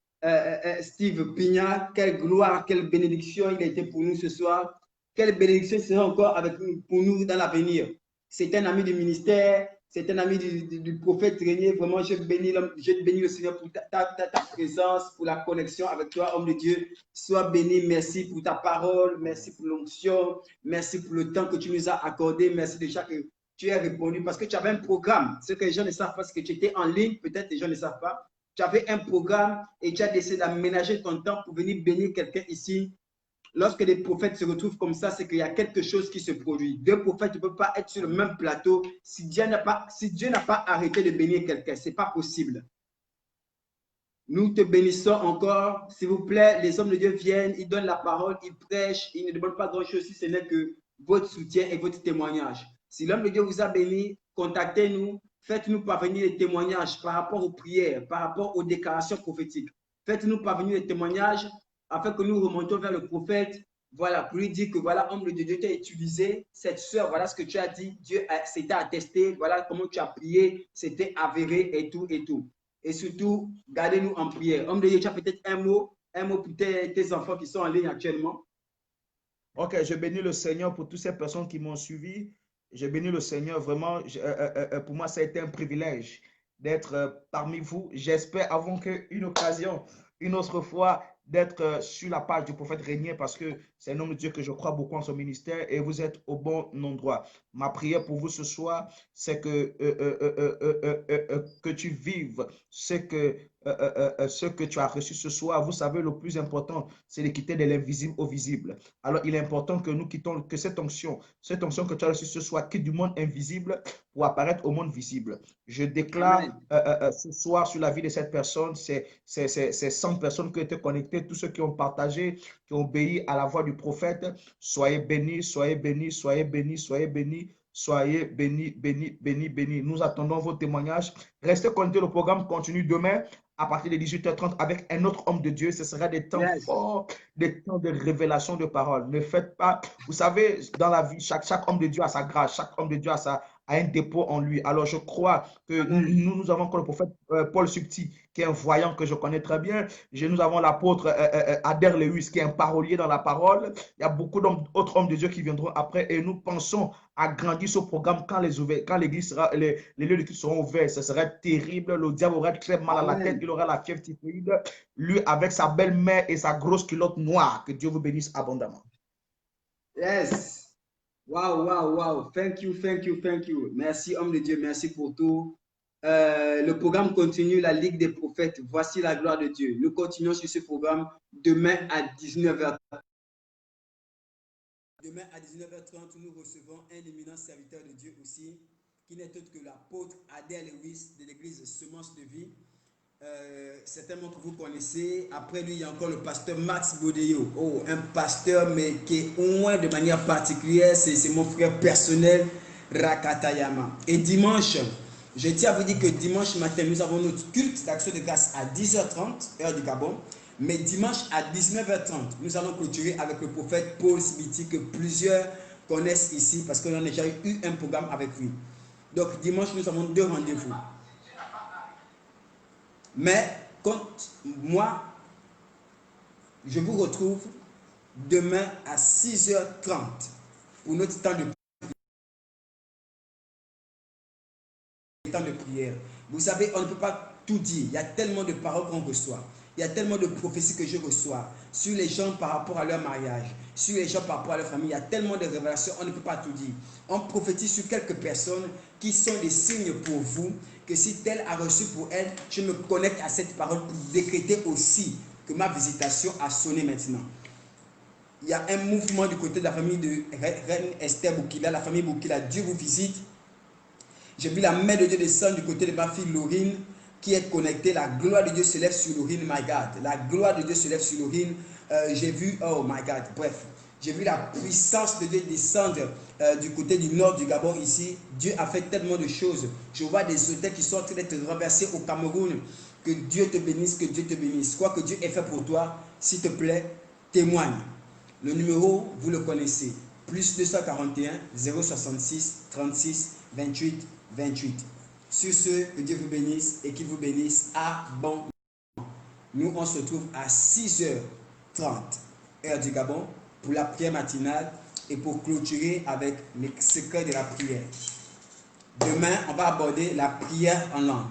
Steve Pina. Quelle gloire, quelle bénédiction il a été pour nous ce soir. Quelle bénédiction sera encore avec nous, pour nous dans l'avenir. C'est un ami du ministère, c'est un ami du prophète Régnier. Vraiment, je bénis le Seigneur pour ta présence, pour la connexion avec toi, homme de Dieu. Sois béni, merci pour ta parole, merci pour l'onction, merci pour le temps que tu nous as accordé, merci déjà que tu as répondu parce que tu avais un programme. Ce que les gens ne savent pas, c'est que tu étais en ligne, peut-être les gens ne savent pas. Tu avais un programme et tu as décidé d'aménager ton temps pour venir bénir quelqu'un ici. Lorsque les prophètes se retrouvent comme ça, c'est qu'il y a quelque chose qui se produit. Deux prophètes ne peuvent pas être sur le même plateau si Dieu n'a pas arrêté de bénir quelqu'un. Ce n'est pas possible. Nous te bénissons encore. S'il vous plaît, les hommes de Dieu viennent, ils donnent la parole, ils prêchent, ils ne demandent pas grand-chose si ce n'est que votre soutien et votre témoignage. Si l'homme de Dieu vous a béni, contactez-nous, faites-nous parvenir les témoignages par rapport aux prières, par rapport aux déclarations prophétiques. Faites-nous parvenir les témoignages afin que nous remontions vers le prophète voilà, pour lui dire que voilà, homme de Dieu, Dieu t'a utilisé, cette sœur, voilà ce que tu as dit, Dieu s'était attesté, voilà comment tu as prié, c'était avéré et tout et tout. Et surtout, gardez-nous en prière. Homme de Dieu, tu as peut-être un mot pour tes enfants qui sont en ligne actuellement. Ok, je bénis le Seigneur pour toutes ces personnes qui m'ont suivi. Je bénis le Seigneur vraiment. Pour moi, ça a été un privilège d'être parmi vous. J'espère avoir une occasion, une autre fois, d'être sur la page du prophète Régnier parce que c'est un homme de Dieu que je crois beaucoup en son ministère et vous êtes au bon endroit. Ma prière pour vous ce soir, c'est que tu vives ce que tu as reçu ce soir. Vous savez, le plus important, c'est de quitter de l'invisible au visible. Alors, il est important que nous quittons, que cette onction que tu as reçue ce soir quitte du monde invisible pour apparaître au monde visible. Je déclare Amen. ce soir sur la vie de cette personne, ces 100 personnes qui ont été connectées, tous ceux qui ont partagé, qui ont obéi à la voix du prophète. Soyez bénis, soyez bénis, soyez bénis, soyez bénis. Soyez bénis, bénis, bénis, bénis. Nous attendons vos témoignages. Restez connectés, le programme continue demain à partir de 18h30 avec un autre homme de Dieu. Ce sera des temps Yes. forts, des temps de révélation de parole. Ne faites pas, vous savez, dans la vie, chaque homme de Dieu a sa grâce, chaque homme de Dieu a un dépôt en lui. Alors je crois que Amen. nous avons encore le prophète Paul Subti, qui est un voyant que je connais très bien. Nous avons l'apôtre Adair Lewis, qui est un parolier dans la parole. Il y a beaucoup d'autres hommes de Dieu qui viendront après et nous pensons à grandir ce programme quand l'église sera, les lieux de culte seront ouverts. Ce serait terrible. Le diable aura très mal à la tête. Amen. Il aura la fièvre typhoïde. Lui, avec sa belle-mère et sa grosse culotte noire. Que Dieu vous bénisse abondamment. Yes. Wow, wow, wow. Thank you, thank you, thank you. Merci, homme de Dieu. Merci pour tout. Le programme continue, la Ligue des prophètes. Voici la gloire de Dieu. Nous continuons sur ce programme demain à 19h. Demain à 19h30, nous recevons un éminent serviteur de Dieu aussi, qui n'est autre que l'apôtre Adair Lewis de l'église Semence de Vie. Certains d'entre vous connaissez. Après lui, il y a encore le pasteur Max Bodeyo. Oh, un pasteur, mais qui est au moins de manière particulière. C'est mon frère personnel, Rakatayama. Et dimanche, je tiens à vous dire que dimanche matin, nous avons notre culte d'action de grâce à 10h30, heure du Gabon. Mais dimanche à 19h30, nous allons clôturer avec le prophète Paul Smith, que plusieurs connaissent ici parce qu'on a déjà eu un programme avec lui. Donc dimanche, nous avons 2 rendez-vous. Mais quand moi, je vous retrouve demain à 6h30 pour notre temps de prière. Vous savez, on ne peut pas tout dire. Il y a tellement de paroles qu'on reçoit. Il y a tellement de prophéties que je reçois sur les gens par rapport à leur mariage, sur les gens par rapport à leur famille. Il y a tellement de révélations, on ne peut pas tout dire. On prophétise sur quelques personnes qui sont des signes pour vous, que si telle a reçu pour elle, je me connecte à cette parole pour décréter aussi que ma visitation a sonné maintenant. Il y a un mouvement du côté de la famille de Reine Esther Boukila, la famille Boukila. Dieu vous visite. J'ai vu la main de Dieu descendre du côté de ma fille Laurine, qui est connectée. La gloire de Dieu se lève sur Laurine, my God. La gloire de Dieu se lève sur Laurine. J'ai vu, oh my God, bref. J'ai vu la puissance de Dieu descendre du côté du nord du Gabon ici. Dieu a fait tellement de choses. Je vois des hôtels qui sont en train d'être renversés au Cameroun. Que Dieu te bénisse, que Dieu te bénisse. Quoi que Dieu ait fait pour toi, s'il te plaît, témoigne. Le numéro, vous le connaissez. Plus 241 066 36 28 28. Sur ce, que Dieu vous bénisse et qu'il vous bénisse abondamment. Nous, on se retrouve à 6h30, heure du Gabon, pour la prière matinale et pour clôturer avec les secrets de la prière. Demain, on va aborder la prière en langue.